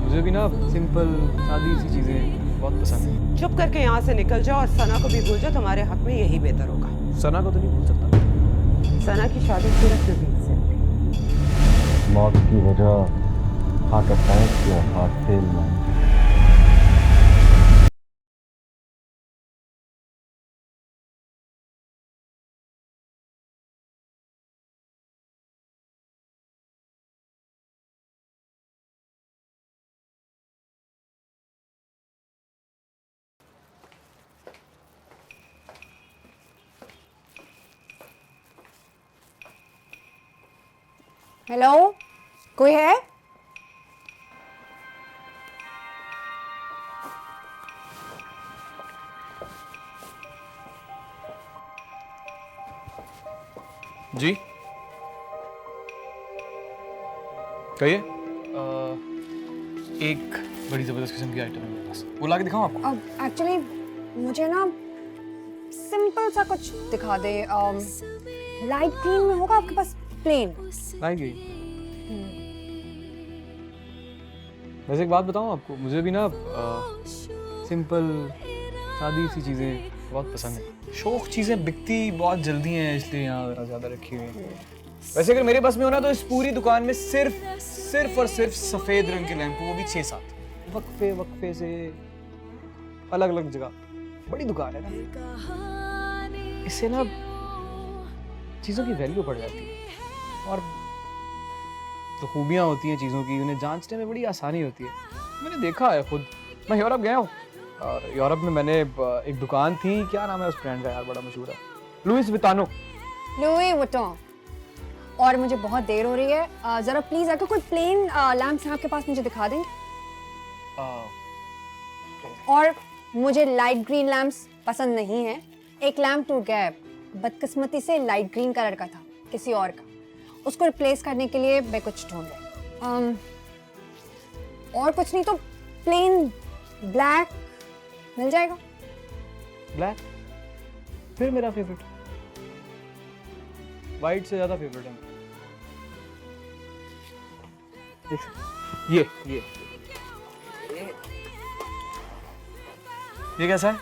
मुझे भी ना सिंपल सादी सी चीज़ें बहुत पसंद है। चुप करके यहाँ से निकल जाओ और सना को भी भूल जाओ, तुम्हारे हक में यही बेहतर होगा। सना को तो नहीं भूल सकता। सना की शादी सिर्फ नबील से होगी। मौत की वजह हार्ट अटैक या हार्ट फेल नहीं। हेलो, कोई है? जी कहिए। एक बड़ी ज़बरदस्त किस्म की आइटम है मेरे पास, वो ला के दिखाऊं आपको? अब एक्चुअली मुझे ना सिंपल सा कुछ दिखा दे। लाइट ग्रीन में होगा आपके पास? प्लेन लाएंगे। वैसे एक बात बताऊं आपको, मुझे भी ना सिंपल सादी सी चीज़ें बहुत पसंद है। शौक चीज़ें बिकती बहुत जल्दी हैं, इसलिए यहाँ ज़रा ज़्यादा रखी हुई है। वैसे अगर मेरे पास में हो ना तो इस पूरी दुकान में सिर्फ और सिर्फ सफ़ेद रंग के लैंप, वो भी 6-7 वक्फे से अलग अलग जगह। बड़ी दुकान है ना, इससे ना चीज़ों की वैल्यू बढ़ जाती है और जो खूबियाँ होती हैं चीज़ों की, उन्हें जांचने में बड़ी आसानी होती है। मैंने देखा है खुद। मैं यूरोप गया हूँ और यूरोप में मैंने एक दुकान थी, क्या नाम है उस ब्रांड का यार, बड़ा मशहूर है, लुइस विटानो। Louis Vuitton. और मुझे बहुत देर हो रही है, जरा प्लीज अगर कोई प्लेन लैंप्स हैं आपके पास मुझे दिखा देंगे। और मुझे लाइट ग्रीन लैंप्स पसंद नहीं है। एक लैंप टूट गया है, बदकिस्मती से लाइट ग्रीन कलर का था किसी और का, उसको रिप्लेस करने के लिए मैं कुछ ढूंढ रही। और कुछ नहीं तो प्लेन ब्लैक मिल जाएगा। ब्लैक फिर मेरा फेवरेट, वाइट से ज़्यादा फेवरेट है। ये कैसा है?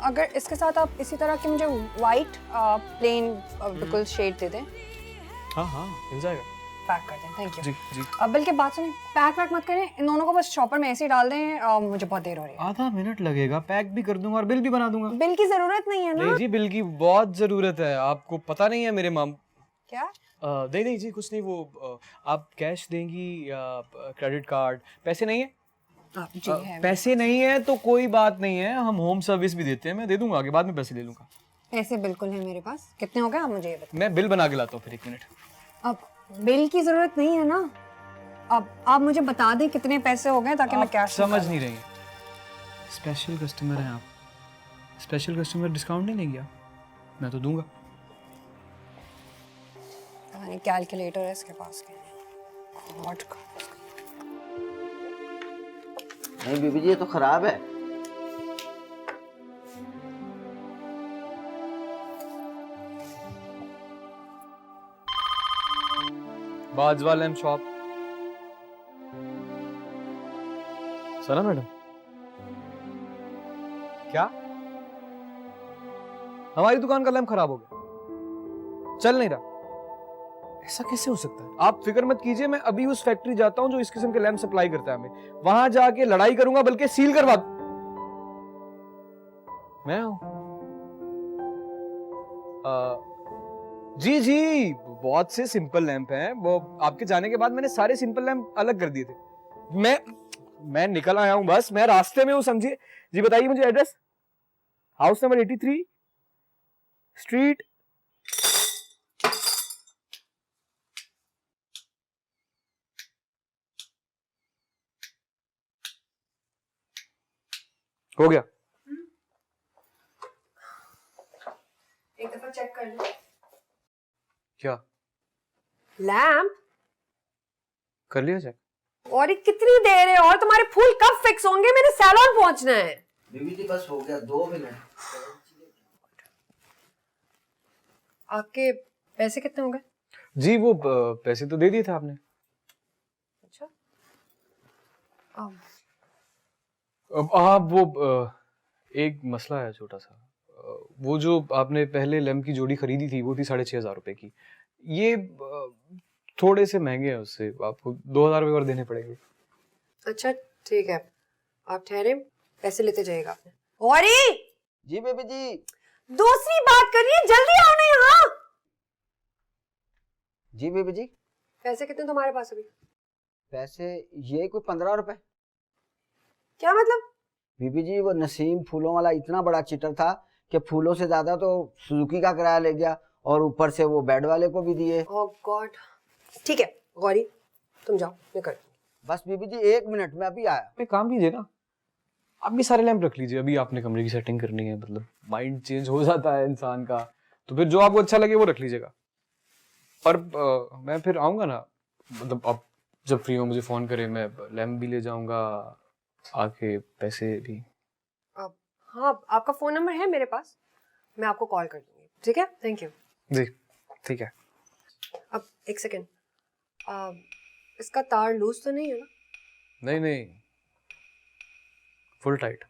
अगर इसके साथ आप इसी तरह की मुझे वाइट प्लेन बिल्कुल शेड दे दें। हाँ मिल जाएगा। पैक कर दें, थैंक यू। जी। अब बल्कि बात सुनिए, पैक मत करें, इन दोनों को बस शॉपर में ऐसे ही डाल दें। मुझे बहुत देर हो रही है। आधा मिनट लगेगा, पैक भी कर दूंगा और बिल भी बना दूंगा। बिल की जरूरत नहीं है ना? नहीं जी, बिल की बहुत जरूरत है, आपको पता नहीं है मेरे माम। क्या? नहीं जी, कुछ नहीं। वो आप कैश देंगी या क्रेडिट कार्ड? पैसे नहीं है? जी है। पैसे नहीं है तो कोई बात नहीं है, हम होम सर्विस भी देते हैं, मैं दे दूंगा, आगे बाद में पैसे ले लूंगा। पैसे बिल्कुल है मेरे पास। कितने हो गए आप मुझे ये बताओ। मैं बिल बना के लाता हूँ फिर, 1 मिनट। अब बिल की जरूरत नहीं है ना, अब आप मुझे बता दें कितने पैसे हो गए ताकि मैं कैश समझ नहीं रही। स्पेशल कस्टमर हैं आप, स्पेशल कस्टमर डिस्काउंट नहीं लेंगे आप? मैं तो दूंगा। कैलकुलेटर है इसके पास। नहीं बीबी जी, ये तो खराब है। Bajwa lamp shop. Sana madam, क्या हमारी दुकान का लैम्प खराब हो गया, चल नहीं रहा? ऐसा कैसे हो सकता है? आप फिक्र मत कीजिए, मैं अभी उस फैक्ट्री जाता हूं जो इस किस्म के लैम्प सप्लाई करता है हमें, वहां जाके लड़ाई करूंगा, बल्कि सील करवा। मैं हूं जी, बहुत से सिंपल लैंप हैं, वो आपके जाने के बाद मैंने सारे सिंपल लैंप अलग कर दिए थे। मैं निकल आया हूं, बस मैं रास्ते में हूं, समझिए। जी बताइए मुझे एड्रेस। House number 83 street. हो गया। एक दफा चेक कर लो। क्या लैंप कर लिया चेक? और ये कितनी देर है? और तुम्हारे फूल कब फिक्स होंगे? मेरे सैलून पहुंचना है। बीबी जी बस हो गया, 2 मिनट। आपके पैसे कितने हो गए? जी वो पैसे तो दे दिए थे आपने। अच्छा अब आप वो एक मसला है छोटा सा। वो जो आपने पहले लैम्प की जोड़ी खरीदी थी वो थी 6,500 रुपए की। ये थोड़े से महंगे हैं उससे, आपको 2,000 रुपए और देने पड़ेंगे। अच्छा ठीक है, आप ठहरे, पैसे लेते जाइएगा आपने। गौरी, जी बेबी जी। दूसरी बात करिए, जल्दी आओ ना यहाँ। जी बेबी जी। पैसे कितने तुम्हारे पास अभी? पैसे ये कोई 15 रुपए। क्या मतलब? बीबी जी वो नसीम फूलों वाला इतना बड़ा चिटर था कि फूलों से ज्यादा तो सुजुकी का किराया ले गया और ऊपर से वो बेड वाले को भी दिए। ओह गॉड। ठीक है गौरी, तुम जाओ, मैं कर। बस बीबी जी 1 मिनट में अभी आया। एक काम कीजिए ना, आप भी सारे लैंप रख लीजिए। अभी आपने कमरे की सेटिंग करनी है, मतलब माइंड चेंज हो जाता है इंसान का, तो फिर जो आपको अच्छा लगे वो रख लीजिएगा। और मैं फिर आऊँगा ना, मतलब आप जब फ्री हो मुझे फ़ोन करें, मैं लैंप भी ले जाऊँगा, आके पैसे भी। हाँ, आपका फ़ोन नंबर है मेरे पास, मैं आपको कॉल कर दूँगी, ठीक है? Thank you. जी ठीक है। अब एक सेकेंड, इसका तार लूज तो नहीं है ना? नहीं नहीं, फुल टाइट।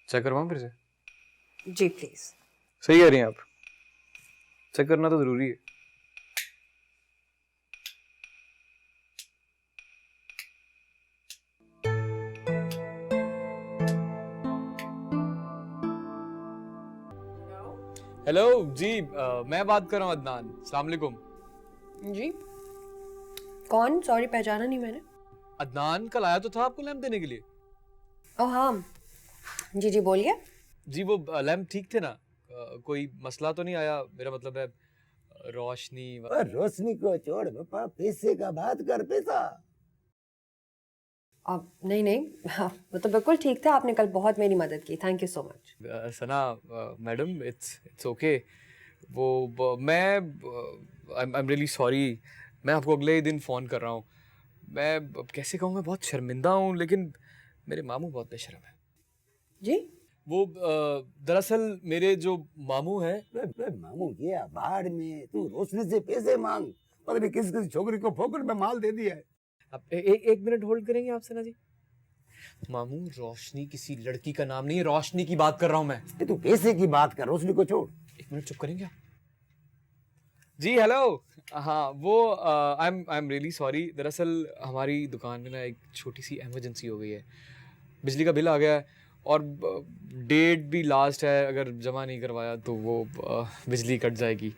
चेक करवाऊँ फिर से? जी प्लीज़। सही कह रही हैं आप, चेक करना तो ज़रूरी है। हेलो जी, मैं बात कर रहा हूँ अदनान। अस्सलाम वालेकुम। जी कौन? सॉरी पहचाना नहीं मैंने। अदनान कल आया तो था आपको लैंप देने के लिए। ओह हाँ जी जी बोलिए। जी वो लैंप ठीक थे ना? कोई मसला तो नहीं आया? मेरा मतलब है रोशनी रोशनी को छोड़ पापा, पैसे का बात कर। पैसा अब नहीं नहीं, हाँ, वो तो बिल्कुल ठीक था, आपने कल बहुत मेरी मदद की, thank you so much. Sana madam, it's okay. मैं आई एम रियली सॉरी। मैं आपको अगले ही दिन फ़ोन कर रहा हूँ। मैं अब कैसे कहूँ, मैं बहुत शर्मिंदा हूँ, लेकिन मेरे मामू बहुत बेशर्म है। जी वो दरअसल मेरे जो मामू हैं, मामू गया बाहर में, तू रोशनी से पैसे मांग। पता नहीं किस किस छोकरी को फोकट में माल दे दिया है। आप एक मिनट होल्ड करेंगे आप सना जी? मामू, रोशनी किसी लड़की का नाम नहीं है, रोशनी की बात कर रहा हूँ मैं। तू पैसे की बात कर, रोशनी को छोड़। एक मिनट चुप करेंगे आप? जी हेलो। हाँ वो आई एम रियली सॉरी। दरअसल हमारी दुकान में ना एक छोटी सी इमरजेंसी हो गई है। बिजली का बिल आ गया है और डेट भी लास्ट है, अगर जमा नहीं करवाया तो वो बिजली कट जाएगी।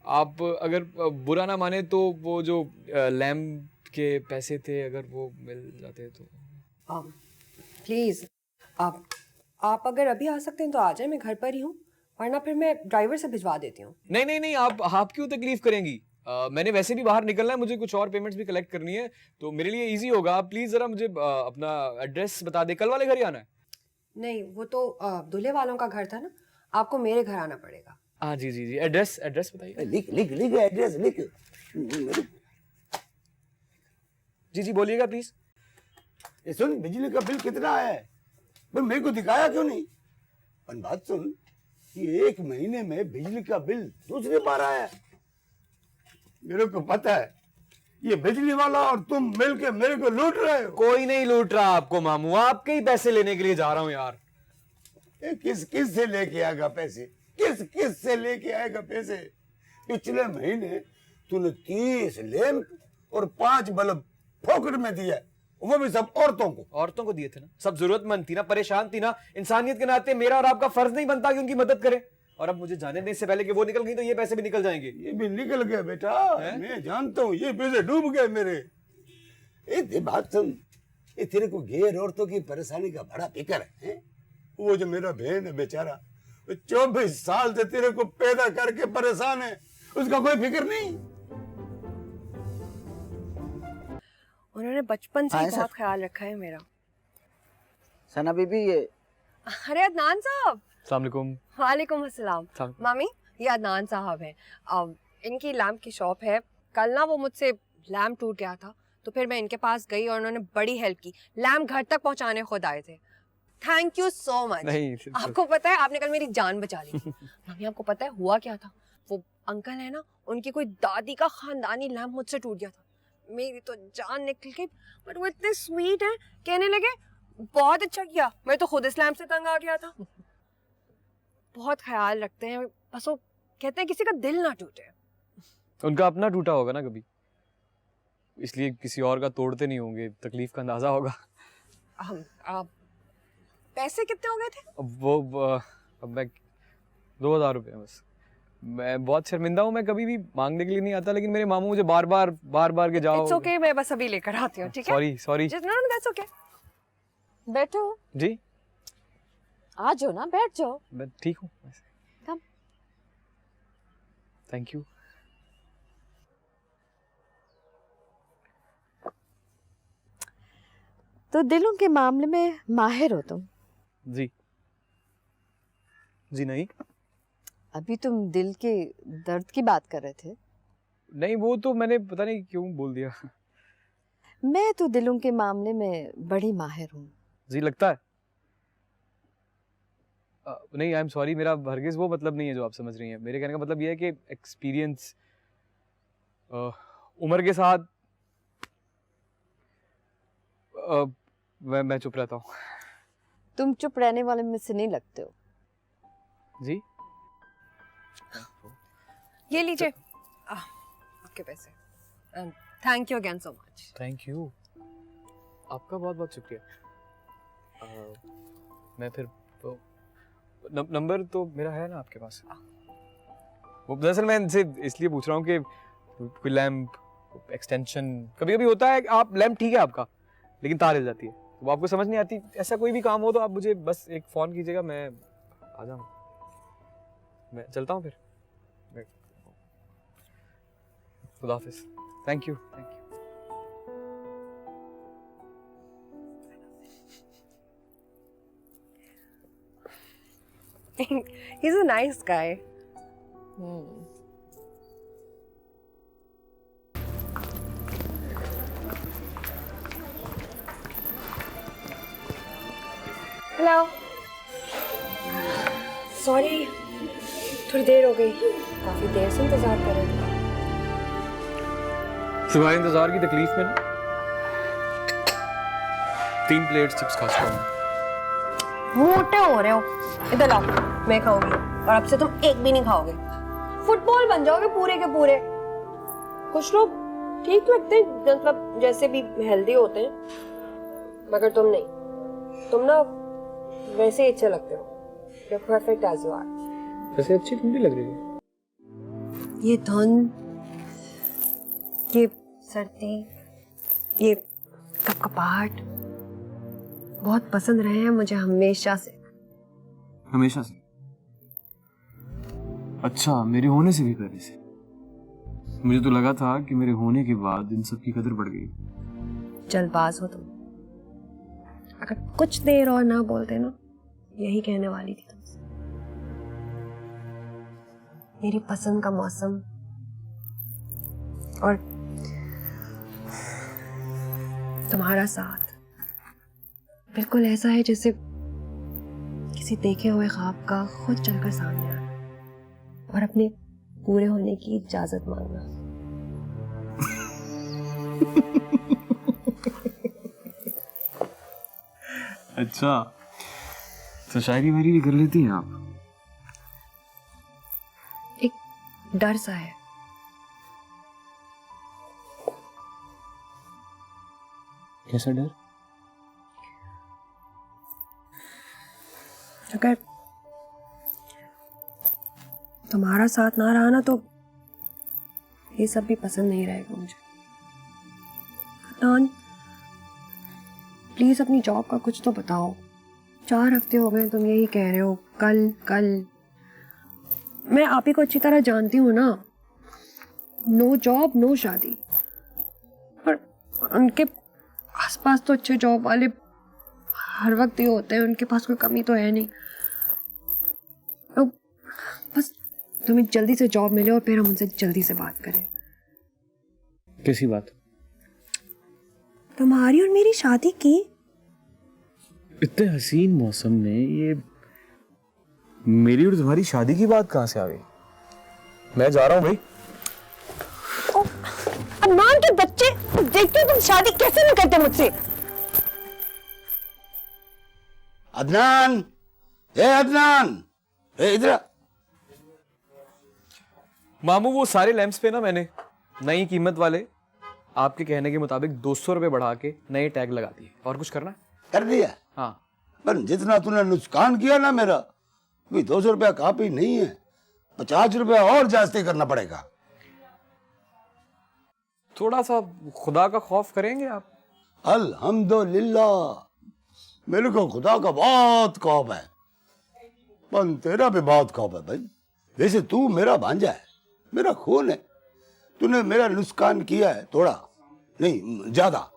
आप अगर बुरा ना माने तो वो जो लैम्प के पैसे थे अगर वो मिल जाते तो। प्लीज़ आप अगर अभी आ सकते हैं तो आ जाए, मैं घर पर ही हूँ, वरना फिर मैं ड्राइवर से भिजवा देती हूँ। नहीं नहीं नहीं, आप क्यों तकलीफ करेंगी? मैंने वैसे भी बाहर निकलना है, मुझे कुछ और पेमेंट्स भी कलेक्ट करनी है, तो मेरे लिए इजी होगा। आप प्लीज़ ज़रा मुझे अपना एड्रेस बता दें। कल वाले घर ही आना है? नहीं वो तो दूल्हे वालों का घर था ना, आपको मेरे घर आना पड़ेगा। हाँ जी जी जी, एड्रेस बताइए। लिख लिख लिख एड्रेस लिख। जी जी बोलिएगा प्लीज़। ये सुन, बिजली का बिल कितना है? भाई मेरे को दिखाया क्यों नहीं? और बात सुन, ये 1 महीने में बिजली का बिल दूसरी बार आया। मेरे को पता है ये बिजली वाला और तुम मिलके मेरे को लूट रहे हो। कोई नहीं लूट रहा आपको मामू, आपके ही पैसे लेने के लिए जा रहा हूँ यार। किस किस से लेके आएगा पैसे? किस किस से लेके आएगा पैसे? पिछले महीने तूने 30 लैंप और 5 बल्ब फोकट में दिया, वो भी सब औरतों को दिए थे ना, सब जरूरतमंद थी ना, परेशान थी ना। इंसानियत के नाते मेरा और आपका फर्ज नहीं बनता कि उनकी मदद करें? और अब मुझे जाने देने से पहले कि वो निकल गई तो ये पैसे भी निकल जाएंगे। ये भी निकल गए बेटा, मैं जानता हूँ, ये पैसे डूब गए मेरे। ये बात सुन, ये तेरे को गैर औरतों की परेशानी का बड़ा फिक्र है? वो जो मेरा बहन है बेचारा, 24 साल से तेरे को पैदा करके परेशान है, उसका कोई फिक्र नहीं। उन्होंने बचपन से हाँ, ही सर। बहुत ख्याल रखा है मेरा। सना बीबी ये अरे अदनान साहब। अस्सलाम वालेकुम। वालेकुम अस्सलाम। सलाम। मामी ये अदनान साहब हैं, इनकी लैम्प की शॉप है। कल ना वो मुझसे लैम्प टूट गया था तो फिर मैं इनके पास गई और उन्होंने बड़ी हेल्प की, लैम्प घर तक पहुंचाने खुद आए थे। Thank you so much. नहीं आपको पता है आपने कल मेरी जान बचा ली। मामी आपको पता है हुआ क्या था? वो अंकल है ना, उनकी कोई दादी का खानदानी लैम्प मुझसे टूट गया था। मेरी तो जान निकल गई, बट वो इतने स्वीट है, कहने लगे बहुत अच्छा किया, मैं तो खुद इस्लाम से तंग आ गया था। बहुत ख्याल रखते हैं, बस वो कहते हैं किसी का दिल ना टूटे। उनका अपना टूटा होगा ना कभी, इसलिए किसी और का तोड़ते नहीं होंगे, तकलीफ का अंदाजा होगा। पैसे कितने हो गए थे? अब मैं 2000 रुपये बस। मैं बहुत शर्मिंदा हूँ, मैं कभी भी मांगने के लिए नहीं आता, लेकिन मेरे मामू मुझे बार बार के जाओ। इट्स ओके, मैं बस अभी लेकर आती हूँ, ठीक है? Sorry no that's okay. बैठो, जी, आ जाओ ना, बैठ जाओ। मैं ठीक हूँ। Come. Thank you. तो दिलों के मामले में माहिर हो तुम। जी नहीं, अभी तुम दिल के दर्द की बात कर रहे थे। नहीं वो तो मैंने पता नहीं क्यों बोल दिया। मैं तो दिलों के मामले में बड़ी माहिर हूँ। जी लगता है। नहीं आई एम सॉरी, मेरा हरगिज वो मतलब नहीं है जो आप समझ रही हैं। मेरे कहने का मतलब ये है कि एक्सपीरियंस उम्र के साथ मैं चुप रहता हूँ। तुम चुप रहने वाले में से नहीं लगते हो। जी ये लीजिए आपके पैसे, and thank you again so much. Thank you, आपका बहुत बहुत शुक्रिया। मैं फिर तो नंबर तो मेरा है ना आपके पास? वो दरअसल मैं इनसे इसलिए पूछ रहा हूँ कि कोई लैंप एक्सटेंशन कभी कभी होता है, आप लैंप ठीक है आपका, लेकिन तार हिल जाती है, तो वो आपको समझ नहीं आती। ऐसा कोई भी काम हो तो आप मुझे बस एक फ़ोन कीजिएगा, मैं आ जाऊँगा। मैं चलता हूँ फिर। खुदा हाफिज़। Thank you. He's a nice guy. Hello, sorry थोड़ी देर हो गई, काफी देर से इंतजार कर रहे थे। तुम्हारे इंतजार की तकलीफ में ना 3 प्लेट चिप्स खा चुका हूँ। मोटे हो रहे हो, इधर लाओ, मैं खाऊंगी, और अब से तुम एक भी नहीं खाओगे। फुटबॉल बन जाओगे पूरे के पूरे। कुछ लोग ठीक लगते हैं, मतलब जैसे भी हेल्दी होते हैं, मगर तुम नहीं, तुम ना वैसे ही अच्छे लगते हो। You're perfect as you are. वैसे अच्छी ठंडी लग रही है। ये धुंध, ये सर्दी, ये कपकपाहट बहुत पसंद रहे हैं मुझे हमेशा से। हमेशा से? अच्छा, मेरे होने से भी पहले से? मुझे तो लगा था कि मेरे होने के बाद इन सब की कदर बढ़ गई। जल्दबाज हो तुम। अगर कुछ देर और ना बोलते ना, यही कहने वाली थी तुमसे। मेरी पसंद का मौसम और तुम्हारा साथ बिल्कुल ऐसा है जैसे किसी देखे हुए ख्वाब का खुद चलकर सामने आना और अपने पूरे होने की इजाजत मांगना। अच्छा, तो शायरी वायरी भी कर लेती हैं आप? एक डर सा है। कैसा डर? अगर तुम्हारा साथ ना रहा ना, तो ये सब भी पसंद नहीं रहेगा मुझे। अदनान, प्लीज अपनी जॉब का कुछ तो बताओ। 4 हफ्ते हो गए तुम यही कह रहे हो, कल कल। मैं आप ही को अच्छी तरह जानती हूँ ना, नो जॉब नो शादी। पर उनके आसपास तो अच्छे जॉब वाले हर वक्त ये होते हैं, उनके पास कोई कमी तो है नहीं। तो बस तुम्हें जल्दी से जॉब मिले और फिर हम उनसे जल्दी से बात करें। कैसी बात? तुम्हारी और मेरी शादी की। इतने हसीन मौसम में ये मेरी और तुम्हारी शादी की बात कहाँ से आ गई? मैं जा रहा हूँ भाई। अदनान के बच्चे, देखते हो तुम शादी कैसे नहीं करते मुझसे। अदनान, अदनान, इधर। मामू वो सारे लैंप्स पे ना मैंने नई कीमत वाले आपके कहने के मुताबिक 200 रुपए बढ़ा के नए टैग लगा दिए। और कुछ करना है? कर दिया। हाँ। पर जितना तूने नुकसान किया ना मेरा, कोई 200 रुपया काफी नहीं है, 50 रुपया और जास्ती करना पड़ेगा। थोड़ा सा खुदा का खौफ करेंगे आप? अल्हम्दुलिल्लाह, मेरे को खुदा का बहुत खौफ है, पर तेरा भी बहुत खौफ है भाई। वैसे तू मेरा भांजा है, मेरा खून है। तूने मेरा नुकसान किया है, थोड़ा नहीं, ज्यादा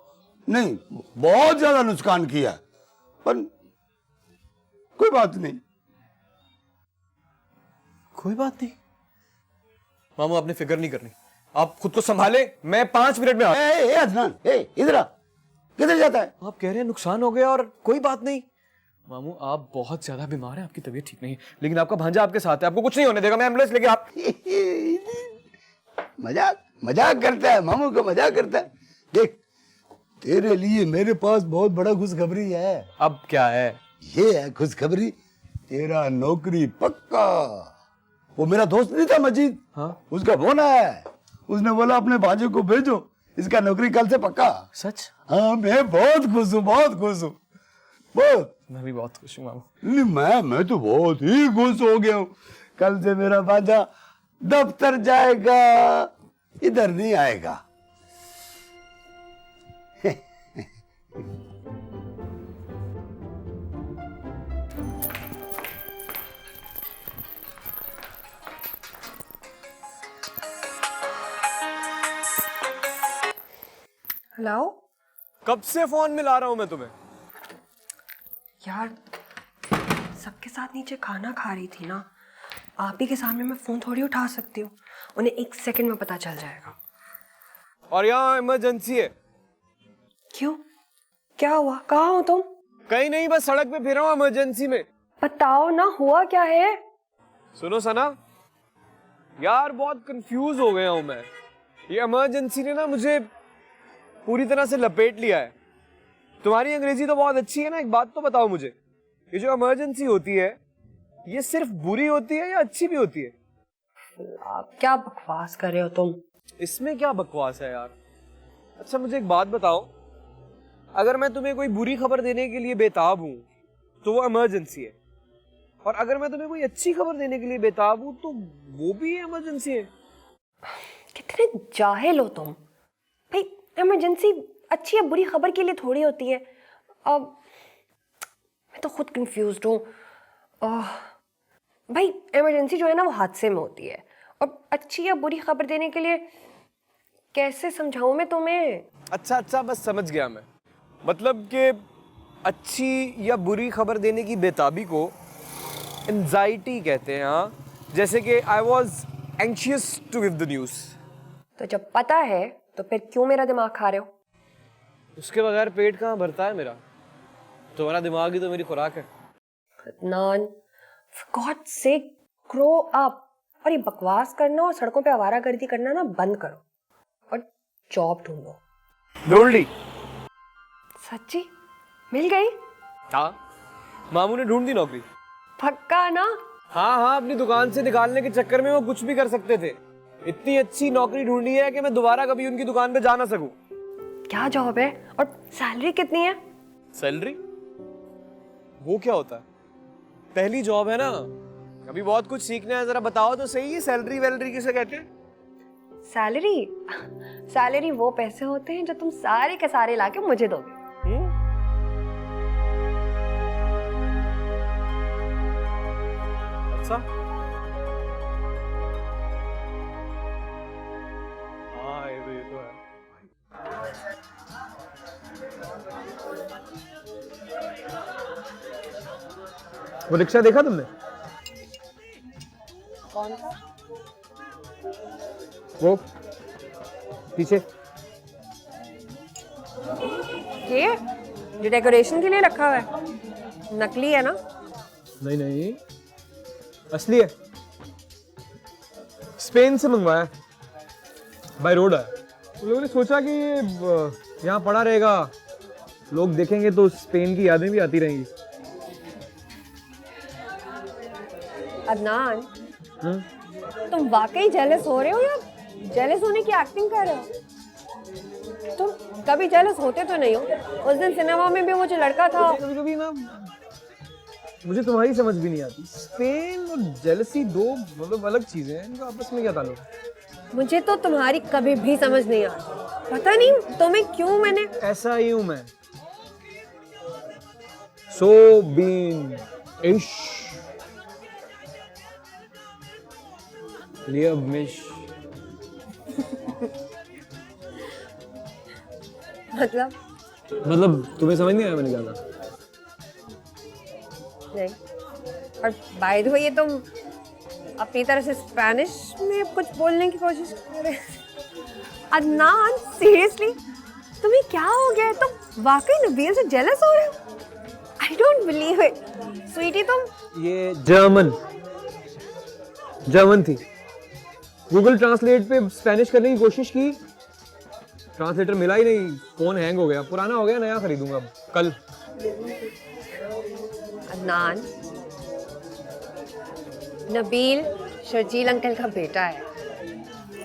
नहीं, बहुत ज्यादा नुकसान किया है, पर कोई बात नहीं। कोई बात नहीं मामू, आपने फिक्र नहीं करनी, आप खुद को संभाले, मैं 5 मिनट में अदनान, इधर आ। किधर जाता है? आप कह रहे हैं नुकसान हो गया और कोई बात नहीं। मामू आप बहुत ज्यादा बीमार हैं, आपकी तबीयत ठीक नहीं है, लेकिन आपका भांजा आपके साथ है, आपको कुछ नहीं होने देगा। मैं एम्बुलेंस लेके आप मजाक करता है, मामू को मजाक करता है। देख, तेरे लिए मेरे पास बहुत बड़ा खुशखबरी है। अब क्या है? ये है खुशखबरी, तेरा नौकरी पक्का। वो मेरा दोस्त नहीं था मजीद? हाँ। उसका फोन आया है, उसने बोला अपने भांजे को भेजो, इसका नौकरी कल से पक्का। सच? हाँ, मैं बहुत खुश हूँ, बहुत खुश हूँ, बहुत। मैं भी बहुत खुश हूँ मामू। नहीं, मैं तो बहुत ही खुश हो गया हूँ। कल से मेरा भांजा दफ्तर जाएगा, इधर नहीं आएगा। हेलो कब से फोन मिला रहा हूं मैं तुम्हें? यार, सबके साथ नीचे खाना खा रही थी ना, आप ही के सामने मैं फोन थोड़ी उठा सकती हूँ, उन्हें 1 सेकंड में पता चल जाएगा। और यहाँ इमरजेंसी है। क्यों, क्या हुआ, कहाँ हो तुम? कहीं नहीं, बस सड़क पे फिर रहा हूँ इमरजेंसी में। बताओ ना, हुआ क्या है? सुनो सना, यार बहुत कंफ्यूज हो गया हूँ मैं। ये इमरजेंसी ने ना मुझे पूरी तरह से लपेट लिया है। तुम्हारी अंग्रेजी तो बहुत अच्छी है ना, एक बात तो बताओ मुझे, ये जो इमरजेंसी होती है ये सिर्फ बुरी होती है या अच्छी भी होती है? आप क्या बकवास कर रहे हो तुम? इसमें क्या बकवास है यार? अच्छा मुझे एक बात बताओ, अगर मैं तुम्हें कोई बुरी खबर देने के लिए बेताब हूँ तो वो इमरजेंसी है, और अगर मैं तुम्हें कोई अच्छी खबर देने के लिए बेताब हूँ तो वो भी इमरजेंसी है। कितने जाहिल हो तुम भाई। इमरजेंसी अच्छी या बुरी खबर के लिए थोड़ी होती है। अब मैं तो खुद कंफ्यूज्ड हूँ। भाई इमरजेंसी जो है ना वो हादसे में होती है, और अच्छी या बुरी खबर देने के लिए कैसे समझाऊं मैं तुम्हें? अच्छा बस समझ गया मैं। मतलब कि अच्छी या बुरी खबर देने की बेताबी को एंजाइटी कहते हैं। हाँ, जैसे कि I was anxious to give the news. तो जब पता है तो फिर क्यों मेरा दिमाग खा रहे हो? उसके बगैर पेट कहाँ भरता है मेरा? तुम्हारा दिमाग ही तो मेरी खुराक है। Adnan, for God's sake, grow up। और ये बकवास करना और सड़कों पे आवारागर्दी करना ना बंद करो, और जॉब ढूंढो। ढूंढ ली? सच्ची मिल गई? हाँ, मामू ने ढूंढ दी नौकरी। पक्का ना? हाँ, अपनी दुकान से निकालने के चक्कर में वो कुछ भी कर सकते थे। इतनी अच्छी नौकरी ढूंढी है कि मैं दोबारा कभी उनकी दुकान पे जा ना सकूं। क्या जॉब है और सैलरी कितनी है? सैलरी? वो क्या होता है? पहली जॉब है ना, अभी बहुत कुछ सीखना है। जरा बताओ तो सही, सैलरी वैलरी किसे कहते हैं? सैलरी वो पैसे होते हैं जो तुम सारे के सारे लाके मुझे दोगे। अच्छा, हाँ ये तो है। वो रिक्शा देखा तुमने? कौन सा? वो पीछे। ये जो डेकोरेशन के लिए रखा हुआ है, नकली है ना? नहीं, असली है। स्पेन से मंगवाया, बाय रोड है। उन लोगों ने सोचा कि ये यहाँ पड़ा रहेगा, लोग देखेंगे तो स्पेन की यादें भी आती रहेंगी। अदनान, तुम वाकई जेलस हो रहे हो या जेलस होने की एक्टिंग कर रहे हो? तुम कभी जेलस होते तो नहीं हो। उस दिन सिनेमा में भी वो जो लड़का था, कभी कभी ना मुझे तुम्हारी समझ भी नहीं आती। स्पेन और जेलसी दो मतलब अलग चीजें हैं, इनका आपस में क्या ताल्लुक है? मुझे तो तुम्हारी कभी भी समझ नहीं आती। पता नहीं तुम्हें क्यों मैंने। ऐसा ही हूं मैं। सो बीन इश लिया मिश। मतलब तुम्हें समझ नहीं आया मैंने क्या कहा? नहीं। और बाय द वे, ये तुम अपनी तरह से स्पेनिश में कुछ बोलने की कोशिश कर रहे हो। अदनान, सीरियसली तुम्हें क्या हो गया है? तुम वाकई नबील से जेलस हो रहे हो? I don't believe it. Sweety, तुम ये जर्मन थी। गूगल ट्रांसलेट पे स्पेनिश करने की कोशिश की, ट्रांसलेटर मिला ही नहीं। फोन हैंग हो गया, पुराना हो गया, नया खरीदूंगा अब कल। अदनान, नबील शर्जील अंकल का बेटा है।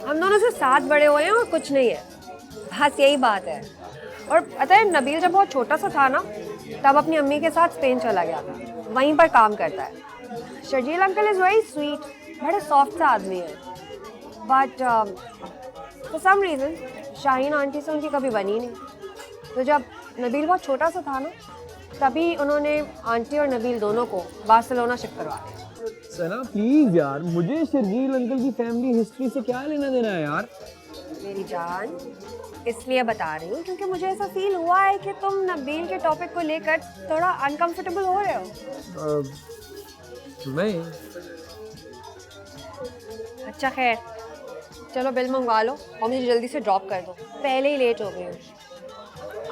हम दोनों से साथ बड़े हुए हैं और कुछ नहीं है, बस यही बात है। और पता है, नबील जब बहुत छोटा सा था ना, तब अपनी अम्मी के साथ स्पेन चला गया था, वहीं पर काम करता है। Sharjeel uncle is very sweet, बड़े सॉफ्ट सा आदमी है। But for some reason Shaheen aunty से उनकी कभी बनी नहीं। तो जब नबील बहुत छोटा सा था ना, तभी उन्होंने आंटी और नबील दोनों को बार्सिलोना शिफ्ट करवा दिया। सना प्लीज यार, मुझे शर्जील अंकल की फैमिली हिस्ट्री से क्या लेना देना है यार। मेरी जान, इसलिए बता रही हूँ क्योंकि मुझे ऐसा फील हुआ है कि तुम नबील के टॉपिक को लेकर थोड़ा अनकंफर्टेबल हो रहे हो। नहीं। अच्छा खैर, चलो बिल मंगवा लो और मुझे जल्दी से ड्रॉप कर दो, पहले ही लेट हो गई हूँ।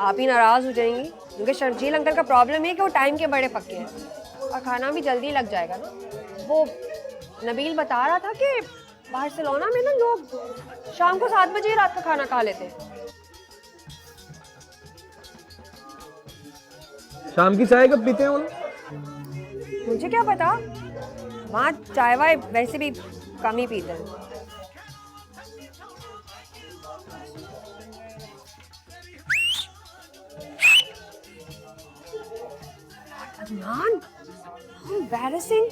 आप ही नाराज़ हो जाएंगी क्योंकि शर्जील अंकल का प्रॉब्लम है कि वो टाइम के बड़े पक्के हैं और खाना भी जल्दी लग जाएगा ना। वो नबील बता रहा था कि बार्सिलोना में ना लोग शाम को 7 बजे रात का खाना खा लेते हैं। शाम की चाय कब पीते हैं वो लोग? मुझे क्या पता, वहाँ चाय वाय वैसे भी कम ही पीते हैं। अदनान, एम्बैरेसिंग।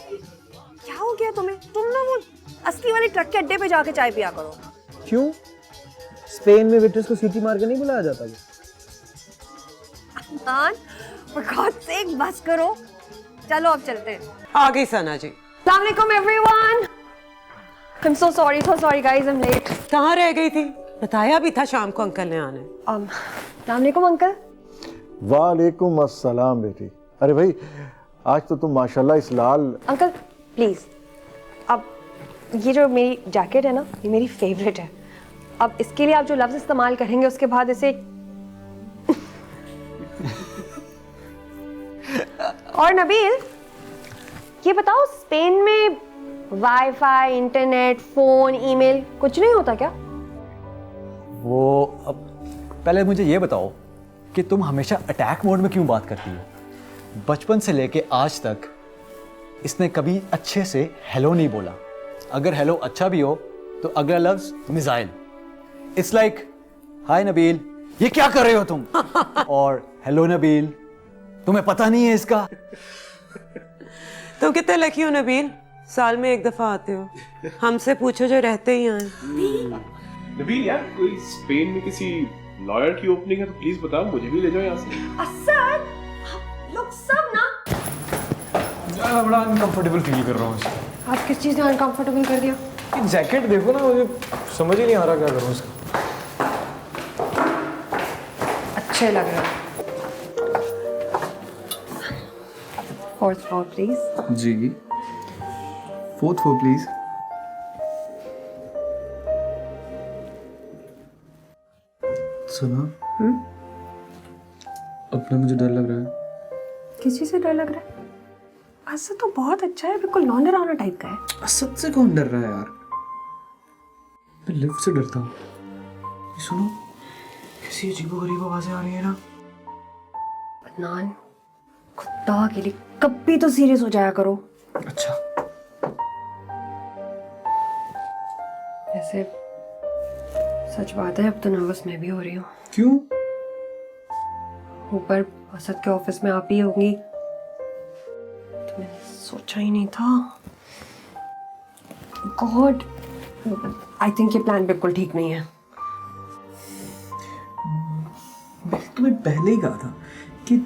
क्या हो गया तुम्हें? तुम ना वो असली वाले ट्रक के अड्डे पे जाके चाय पिया करो। क्यों? स्पेन में वेटर्स को सीटी मार के नहीं बुलाया जाता क्या? अदनान, for God's sake, बस करो। चलो अब चलते हैं। आ गई सना जी। अस्सलाम वालेकुम everyone. I'm so sorry guys, I'm late। कहाँ रह गई थी? बताया भी था शाम को अंकल ने आना है। अस्सलाम वालेकुम अंकल। वालेकुम अस्सलाम बेटी। अरे भाई, आज तो तुम माशाल्लाह इस लाल। अंकल प्लीज, अब ये जो मेरी जैकेट है ना, ये मेरी फेवरेट है। अब इसके लिए आप जो लफ्ज इस्तेमाल करेंगे उसके बाद इसे और नबील, ये बताओ, स्पेन में वाईफाई, इंटरनेट, फोन, ईमेल कुछ नहीं होता क्या? वो अब पहले मुझे ये बताओ कि तुम हमेशा अटैक मोड में क्यों बात करती हो? बचपन से लेके आज तक इसने कभी अच्छे से हेलो नहीं बोला। अगर हेलो अच्छा भी हो तो अगला लफ्ज मिसाइल। इट्स लाइक हाय नबील, ये क्या कर रहे हो तुम? और हेलो नबील, तुम्हें पता नहीं है इसका? तुम कितने लकी हो नबील, साल में एक दफा आते हो। हमसे पूछो जो रहते ही आए। नबील यार, कोई स्पेन में किसी लॉयर की ओपनिंग है तो प्लीज बताओ, मुझे भी ले जाओ यहाँ से। असद, लोग सब ना। मैं बड़ा अनकंफर्टेबल फील कर रहा हूँ। आप किस चीज़ ने अनकंफर्टेबल कर दिया? ये जैकेट देखो ना, मुझे समझ ही नहीं आ रहा क्या करूँ इसका। अच्छे लग रहे हो। 4th floor please. जी 4th floor प्लीज। सुना? अपना मुझे डर लग रहा है। किस चीज़ से डर लग रहा है? असद तो बहुत अच्छा है, बिल्कुल नॉन डरावना टाइप का है। असद से कौन डर रहा है यार? मैं लिफ्ट से डरता हूँ। सुनो, कैसी अजीबोगरीब आवाजें आ रही है ना। अदनान, खुदा के लिए कभी तो सीरियस हो जाया करो। अच्छा, ऐसे सच बात है, अब तो नर्वस मैं भी हो रही हूँ। क्यों? ऊपर असद के ऑफिस में आप ही होंगी, तो मैंने सोचा ही नहीं था। गॉड, आई थिंक ये प्लान बिल्कुल ठीक नहीं है। मैंने तुम्हें पहले ही कहा था कि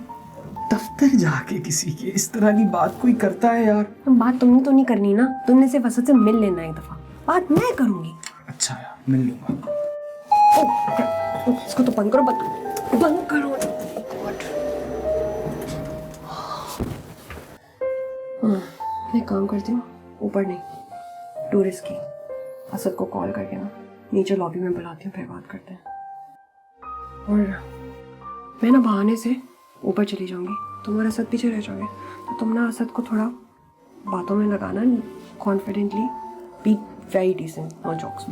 दफ्तर जाके किसी के इस तरह की बात कोई करता है यार। बात तुमने तो नहीं करनी ना, तुमने सिर्फ असद से मिल लेना एक दफा, बात मैं करूंगी। अच्छा यार, मिल लूंगा। इसको तो बंद करो, बंद करो। मैं काम करती हूँ, ऊपर नहीं, टूरिस्ट की असद को कॉल करके ना नीचे लॉबी में बुलाती हूँ, फिर बात करते हैं। और मैं ना बहाने से ऊपर चली जाऊंगी, तुम और असद पीछे रह जाओगे, तो तुम ना असद को थोड़ा बातों में लगाना, confidently, be very decent, no jokes,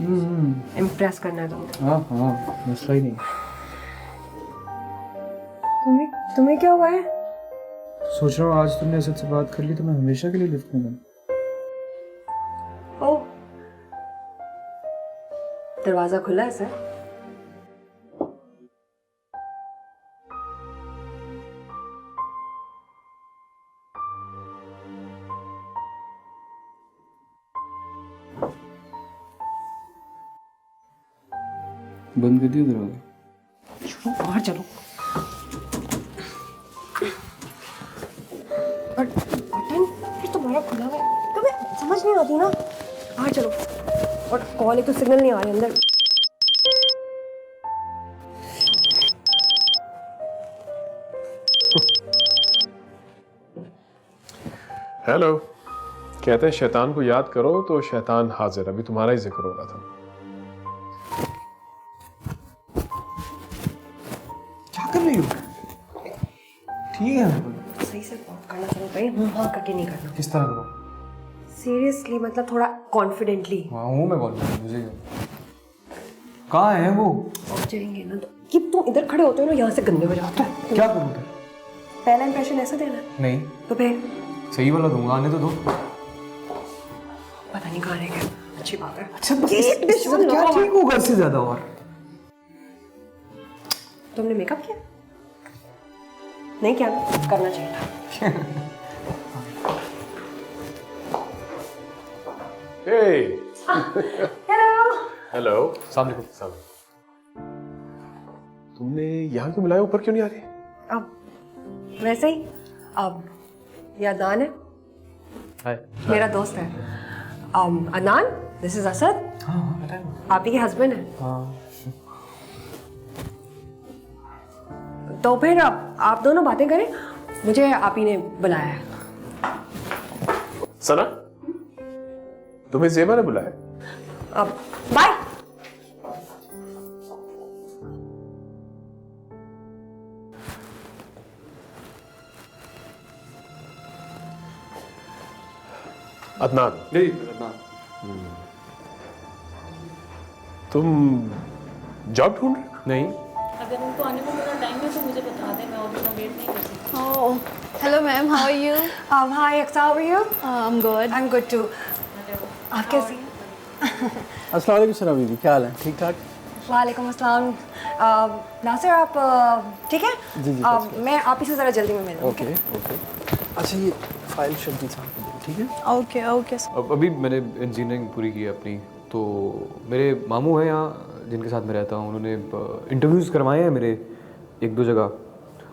impress करना है तुम्हें। हाँ, मसला ही नहीं। तुम्हें क्या हुआ है? सोच रहा हूँ आज तुमने असद से बात कर ली तो मैं हमेशा के लिए लिफ्ट में दूँ। ओह, दरवाजा खुला है सर? बंद कर दिया दरवाजा? चलो बाहर चलो। बटन फिर तुम्हारा खुला हुआ है, तुम्हें समझ नहीं आती ना। बाहर चलो। और कॉल एक तो सिग्नल नहीं आ रही अंदर। हेलो, कहते हैं शैतान को याद करो तो शैतान हाजिर। अभी तुम्हारा ही जिक्र हो रहा था। क्या कर रही हो? ठीक है, सही से बात करना करो भाई, हाँ करके नहीं करना। किस तरह करो? सीरियसली, मतलब थोड़ा कॉन्फिडेंटली। हाँ हूँ मैं, कॉल मुझे क्या? कहाँ है वो? और जाएंगे ना तो कि तुम इधर खड़े होते हो ना, यहाँ से गंदे हो जाते हो। क्या करूँ फिर? पहला इंप्रेशन ऐसा देना? नहीं, तो फिर सही वाला दूंगा, आने तो दो। पता नहीं कहाँ रह गया। अच्छी बात है। अच्छा, क्या ठीक होगा इससे ज्यादा? और तुमने मेकअप किया? नहीं किया, करना चाहिए था। हेलो। सामने को। तुमने यहाँ क्यों बुलाया? ऊपर क्यों नहीं आ रही? अब वैसे ही, अब ये अदनान है, हाय। मेरा दोस्त है। Adnan, this is Asad. हाँ, पता है। आप ही के हस्बैंड है। हाँ। तो फिर आप दोनों बातें करें, मुझे आप ही ने बुलाया है। सना, तुम्हें ज़ेबा ने बुलाया? अब बाय। अदनान, नहीं, अदनान। तुम जॉब ढूंढ रहे हो? नहीं। अगर उनको आने में थोड़ा टाइम है तो मुझे बता दें, मैं और उतना वेट नहीं कर सकती। Oh, hello ma'am, how are you? Hi, Aksa, how are you? I'm good. I'm good too. आप कैसी हैं? अस्सलाम वालेकुम सना बीबी, क्या हाल है? ठीक ठाक? वालेकुम अस्सलाम। नासिर, आप ठीक है? जी, मैं आप ही से ज़रा जल्दी में मिलूँ। Okay okay. अच्छा, ये फाइल शर्जील साहब को दो, ठीक है? Okay, okay. अभी मैंने इंजीनियरिंग पूरी की है अपनी, तो मेरे मामू हैं यहाँ जिनके साथ मैं रहता हूँ, उन्होंने इंटरव्यूज़ करवाए हैं मेरे एक दो जगह,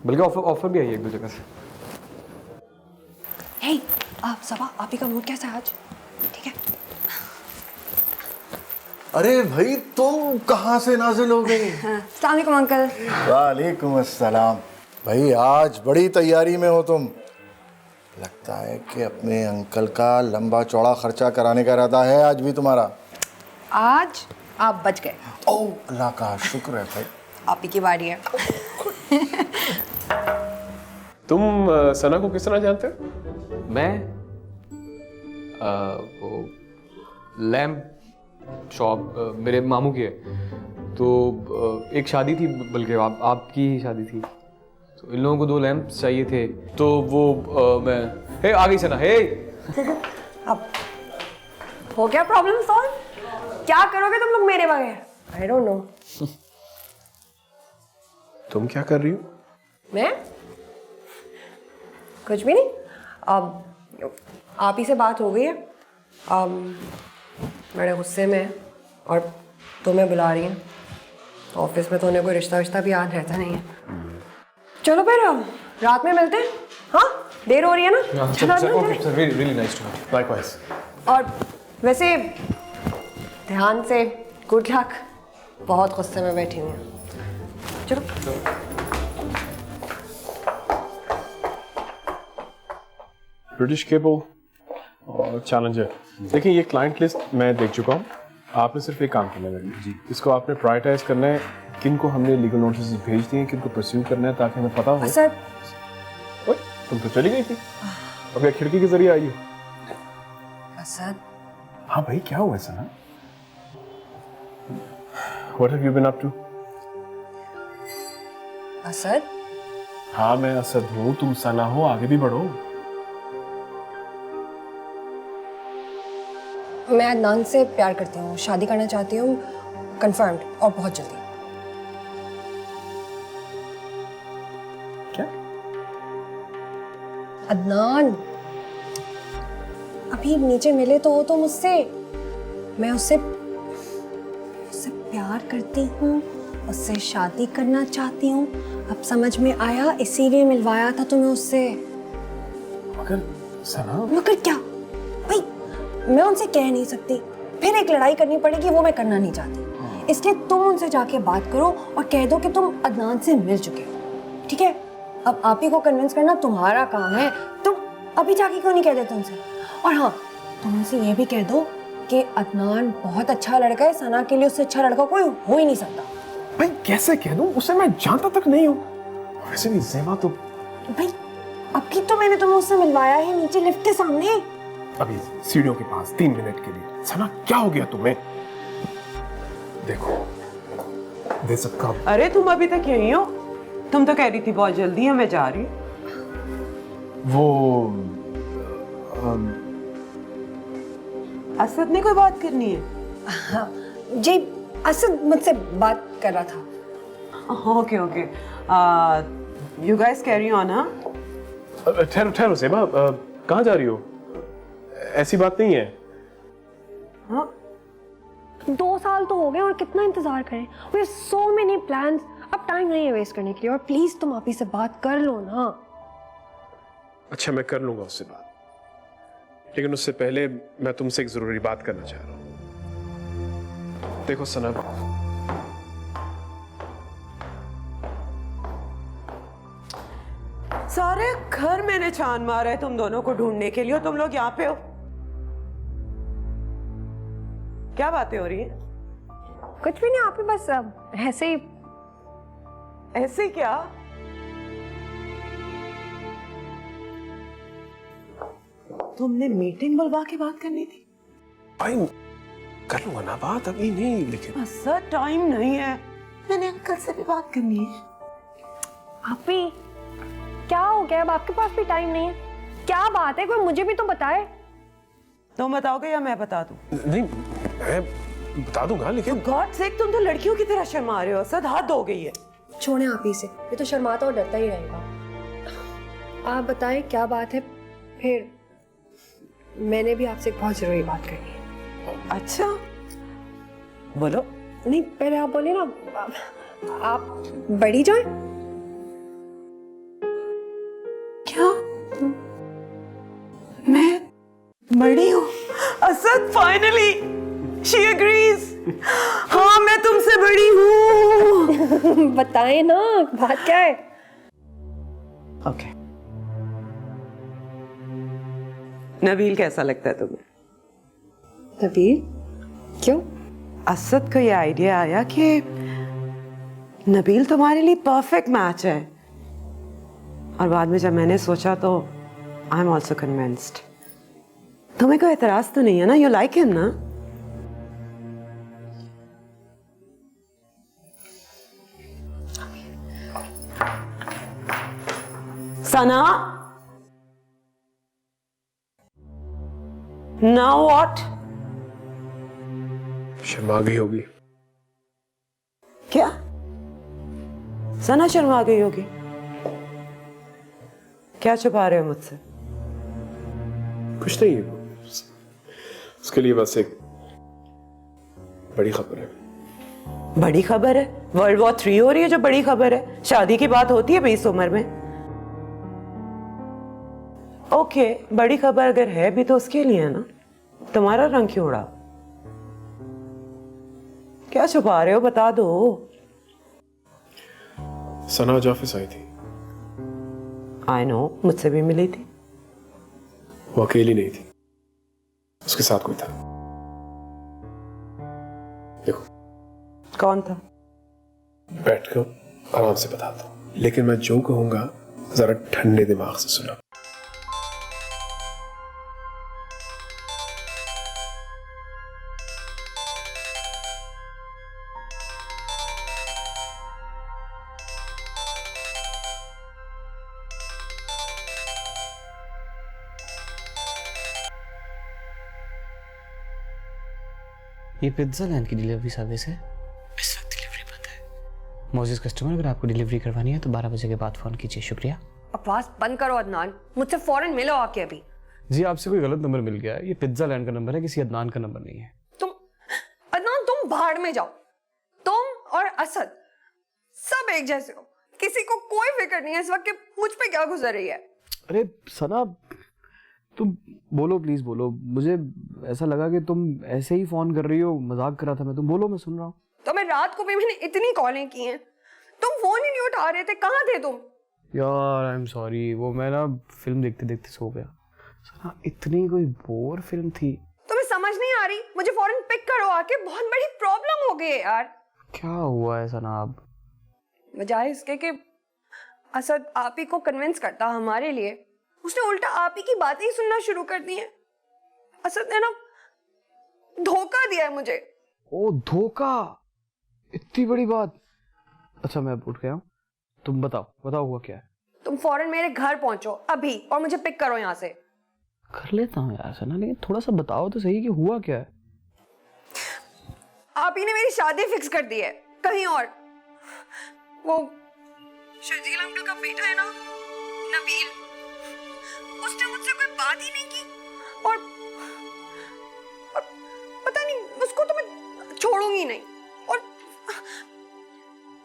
बल्कि ऑफर भी आई है एक दो जगह से। हे, आप सबा, आप ही का मूड कैसा है आज? ठीक है? अरे भाई, तुम कहाँ से नाजिल हो गई? अस्सलाम वालेकुम अंकल। वालेकुम अस्सलाम। भाई आज बड़ी तैयारी में हो तुम। लगता है कि अपने अंकल का लंबा चौड़ा खर्चा कराने का इरादा है आज भी तुम्हारा। आज आप बच गए। ओह, अल्लाह का शुक्र है भाई। आप ही की बारी है। तुम सना को किस तरह जानते हो? मैं वो लैम्प शॉप मेरे मामू की है, तो एक शादी थी, बल्कि आपकी ही शादी थी, तो इन लोगों को 2 लैंप्स चाहिए थे, तो वो मैं हे आ गई सना, हे अब हो गया प्रॉब्लम सॉल्व? क्या करोगे तुम लोग मेरे बगैर? I don't know. तुम क्या कर रही हो? मैं कुछ भी नहीं। अब आप ही से बात हो गई है, बड़े गुस्से में और तुम्हें बुला रही हैं। ऑफिस में तो उन्हें कोई रिश्ता विश्ता भी याद रहता नहीं है। चलो फिर रात में मिलते हैं। हाँ देर हो रही है ना? Sir really nice to meet. Likewise. और वैसे ध्यान से, गुड लक। बहुत गुस्से में बैठी हुई हूँ। चलो। ब्रिटिश केबल और चैलेंजर। देखिए ये क्लाइंट लिस्ट मैं देख चुका हूँ। आपने सिर्फ एक काम करना है जी, इसको आपने प्रायोरिटाइज करना है, किन को हमने लीगल नोटिस भेज दिए, किन को परस्यू करना है, ताकि हमें पता हो। सर ओए, तुम तो चली गई थी, अब क्या खिड़की के जरिए आई हो? असद। हाँ भाई क्या हुआ सना? What have you been up to? Asad? हाँ मैं असद हूँ, तुम सना हो, आगे भी बढ़ो। मैं अदनान से प्यार करती हूँ, शादी करना चाहती हूँ, कंफर्म्ड, और बहुत जल्दी। क्या? अदनान अभी नीचे मिले तो हो तो मुझसे, मैं उससे प्यार करती हूँ, उससे शादी करना चाहती हूँ। अब समझ में आया, इसीलिए मिलवाया था तुम्हें उससे। मगर सना, मगर क्या भाई, मैं उनसे कह नहीं सकती, फिर एक लड़ाई करनी पड़ेगी, वो मैं करना नहीं चाहती। इसलिए तुम उनसे जाके बात करो और कह दो कि तुम अदनान से मिल चुके हो, ठीक है? अब आप ही को कन्विंस करना तुम्हारा काम है, तुम अभी जाके क्यों नहीं कह देते उनसे? और हाँ, तुम उनसे ये भी कह दो कि अदनान बहुत अच्छा लड़का है, सना के लिए उससे अच्छा लड़का कोई हो ही नहीं सकता। भाई कैसे कह दूं? उसे मैं जानता तक नहीं हूँ। वैसे भी ज़ेबा तो भाई अभी तो मैंने तुम्हें उससे मिलवाया है, नीचे लिफ्ट के सामने। अभी सीढ़ियों के पास 3 मिनट के लिए। सना क्या हो गया तुम्हें? देखो दे सबका। अरे तुम अभी तक यहीं हो? तुम तो कह रही थी बहुत जल्दी है, मैं जा रही हूँ। वो असद ने कोई बात करनी है? हाँ जी, असद मुझसे बात कर रहा था। Okay okay, you guys carry on. हाँ ठहरो ठहरो ज़ेबा, कहाँ जा रही हो? ऐसी बात नहीं है। हाँ 2 साल तो हो गए और कितना इंतजार करें? We have so many plans, अब टाइम नहीं है वेस्ट करने के लिए। और प्लीज तुम आप ही से बात कर लो ना। अच्छा मैं कर लूंगा उससे बात, लेकिन उससे पहले मैं तुमसे एक जरूरी बात करना चाह रहा हूं। देखो सना, सारे घर मैंने छान मारा है तुम दोनों को ढूंढने के लिए, और तुम लोग यहाँ पे हो। क्या बातें हो रही हैं? कुछ भी नहीं, आप ही बस ऐसे ही। ऐसे क्या? तुमने मीटिंग बुलवा के बात करनी थी? भाई कर लूंगा ना बात, अभी नहीं, लेकिन सर टाइम नहीं है, मैंने अंकल से भी बात करनी है। आप ही क्या हो गया? अब आपके पास भी टाइम नहीं है? क्या बात है, कोई मुझे भी तो बताए। तुम बताओगे या मैं बता दूं? नहीं मैं बता दूंगा, लेकिन गॉड सेक तुम तो लड़कियों की तरह शर्मा रहे हो। सद हद हो गई है। छोड़े आप ही से, ये तो शर्माता और डरता ही रहेगा। आप बताएं क्या बात है? फिर मैंने भी आपसे एक बहुत जरूरी बात करनी है। अच्छा बोलो। नहीं पहले आप बोले ना, आप बड़ी जाए। क्या मैं बड़ी हूँ? Asad finally she agrees. हाँ मैं तुमसे बड़ी हूँ। बताएं ना बात क्या है? ओके नबील कैसा लगता है तुम्हें? नबील? क्यों? असद को ये आइडिया आया कि नबील तुम्हारे लिए परफेक्ट मैच है, और बाद में जब मैंने सोचा तो आई एम ऑल्सो कन्विंस्ड। तुम्हें कोई एतराज तो नहीं है ना? यू लाइक हिम ना? सना, नाउ व्हाट? शर्मा गई होगी। क्या सना शर्मा गई होगी? क्या छुपा रहे हो मुझसे? कुछ नहीं, उसके लिए बस एक बड़ी खबर है। बड़ी खबर है? वर्ल्ड वॉर 3 हो रही है जो बड़ी खबर है? शादी की बात होती है भाई इस उम्र में? ओके, बड़ी खबर अगर है भी तो उसके लिए है ना। तुम्हारा रंग क्यों उड़ा? क्या छुपा रहे हो, बता दो। सना आज ऑफिस आई थी। आई नो, मुझसे भी मिली थी। वो अकेली नहीं थी, उसके साथ कोई था। देखो। कौन था? बैठकर आराम से बताता हूँ, लेकिन मैं जो कहूंगा जरा ठंडे दिमाग से सुना। ये पिज्जा लैंड की डिलीवरी सर्विस है। इस वक्त डिलीवरी बंद है। मोजिस कस्टमर, अगर आपको डिलीवरी करवानी है तो 12 बजे के बाद फोन कीजिए। शुक्रिया। आवाज बंद करो अदनान, मुझसे फौरन मिलो आके अभी। जी, आपसे कोई गलत नंबर मिल गया है। ये पिज्जा लैंड का नंबर है, किसी अदनान का नंबर नहीं है। अदनान तुम भाड़ में जाओ। तुम और असद सब एक जैसे हो, किसी को कोई फिक्र नहीं है इस वक्त कि मुझ पे क्या गुजर रही है। अरे सना, तुम बोलो, प्लीज बोलो। मुझे ऐसा लगा कि तुम ऐसे ही फोन कर रही हो, मजाक कर रहा था मैं। तुम बोलो, मैं सुन रहा हूँ। तो मैं रात को भी मैंने इतनी कॉलें की हैं, तुम फोन ही नहीं उठा रहे थे, कहाँ थे तुम? यार आई एम सॉरी, वो मैं ना फिल्म देखते देखते सो गया। सना, इतनी कोई बोर फिल्म थी। तुम्हें समझ नहीं आ रही? मुझे फौरन पिक करो आके, बहुत बड़ी प्रॉब्लम हो गई है यार। क्या हुआ है सना? अब बजाय इसके कि असद आप ही को कन्विंस करता हमारे लिए, उसने उल्टा आप ही की बातें ही सुनना शुरू कर दी हैं। असद ने ना धोखा दिया है मुझे। ओ धोखा, इतनी बड़ी बात। अच्छा मैं उठ गया हूँ, तुम बताओ हुआ क्या है? तुम फौरन मेरे घर पहुंचो अभी और मुझे पिक करो यहाँ से। कर लेता हूँ यार सना, लेकिन थोड़ा सा बताओ तो सही कि हुआ क्या है। आप ही ने मेरी शादी फिक्स कर दी है कहीं और। वो शर्जील अंकल का बेटा है ना, नबील, उसने मुझसे कोई बात ही नहीं की और पता नहीं, उसको तो मैं छोड़ूंगी नहीं। और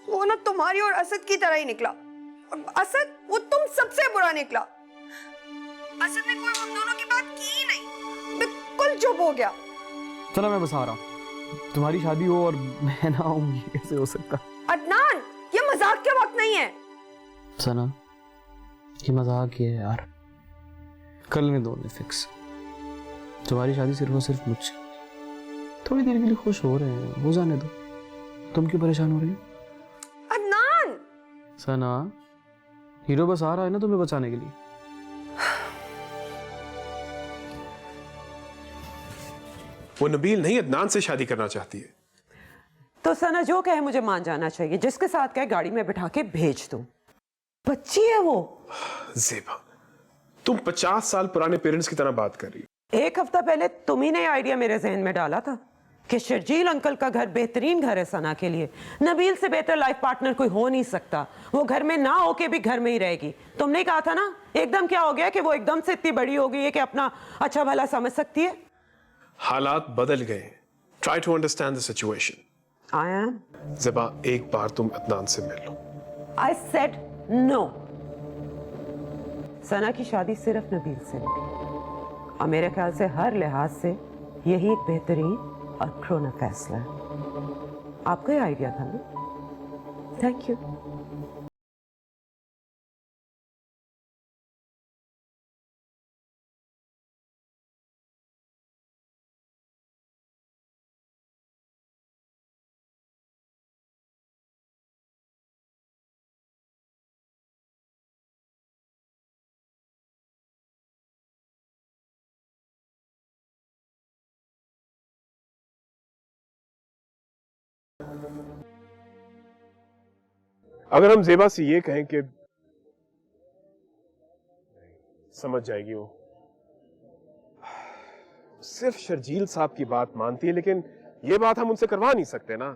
वो ना तुम्हारी और असद की तरह ही निकला, और असद वो तुम सबसे बुरा निकला। असद ने कोई हम दोनों की बात की ही नहीं, बिल्कुल चुप हो गया। चलो मैं बस आ रहा हूँ। तुम्हारी शादी हो और मैं ना आऊँ, ये कैसे हो सकता? अदनान, ये मजाक के वक्त नहीं है। सना, ये मजाक ही है यार। कर लेने दो फिक्स। तुम्हारी शादी सिर्फ और सिर्फ मुझसे। थोड़ी देर के लिए खुश हो रहे हैं, हो जाने दो। तुम क्यों परेशान हो रही हो? अदनान! सना, हीरो बस आ रहा है ना तुम्हें बचाने के लिए। वो नबील नहीं, अदनान से शादी करना चाहती है। तो सना जो कहे मुझे मान जाना चाहिए, जिसके साथ कहे गाड़ी में बिठा के भेज दूं। बच्ची है वो। ज़ेबा, तुम 50 साल पुराने पेरेंट्स की तरह बात कर रही हो। 1 हफ्ता पहले तुम ही ने आइडिया मेरे जहन में डाला था कि शर्जील अंकल का घर बेहतरीन घर है सना के लिए। नबील से बेहतर लाइफ पार्टनर कोई हो नहीं सकता। वो घर में ना होके भी घर में ही रहेगी। तुमने कहा था ना, एकदम क्या हो गया कि वो एकदम से इतनी बड़ी हो गई है कि अपना अच्छा भला समझ सकती है। हालात बदल गए। Try to understand the situation. I am. Zeba, एक बार तुम अदनान से मिल लो। I said no. सना की शादी सिर्फ नबील से होगी, और मेरे ख्याल से हर लिहाज से यही एक बेहतरीन और क्रोना फैसला है। आपका ही आइडिया था ना? Thank you. अगर हम ज़ेबा से ये कहें कि समझ जाएगी वो। सिर्फ शर्जील साहब की बात मानती है, लेकिन ये बात हम उनसे करवा नहीं सकते ना।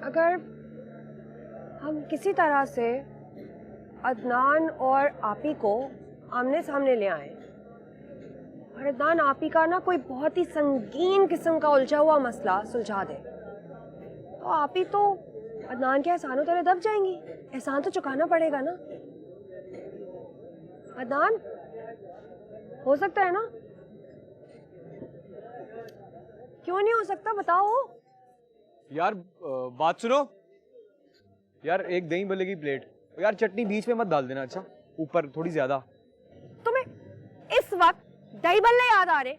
अगर हम किसी तरह से अदनान और आपी को आमने सामने ले आए और अदनान आपी का ना कोई बहुत ही संगीन किस्म का उलझा हुआ मसला सुलझा दे, तो आपी तो अदनान के एहसानों तले दब जाएंगी। एहसान तो चुकाना पड़ेगा ना। अदनान, हो सकता है ना? क्यों नहीं हो सकता, बताओ। यार बात सुनो यार, एक दही भल्ले की प्लेट, यार चटनी बीच में मत डाल देना, अच्छा ऊपर थोड़ी ज्यादा। तुम्हें इस वक्त दही भल्ले याद आ रहे?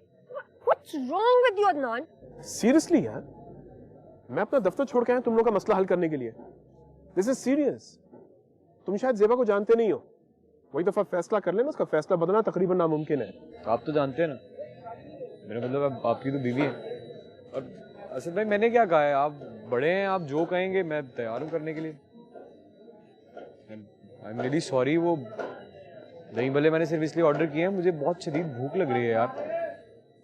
What's wrong with you, Adnan? Seriously यार, मैं अपना दफ्तर छोड़ के आया तुम लोग का मसला हल करने के लिए। This is serious. तुम शायद जेबा को जानते नहीं हो, वही दफा फैसला कर लेना, उसका फैसला बदलना तकरीबन नामुमकिन है। आप तो जानते हैं ना, मेरा मतलब आपकी तो बीवी है। और असद भाई मैंने क्या कहा है, आप बड़े हैं, आप जो कहेंगे मैं तैयार हूँ करने के लिए। आई एम रियली सॉरी, वो दही भले मैंने सिर्फ इसलिए ऑर्डर किए हैं, मुझे बहुत शदीद भूख लग रही है यार।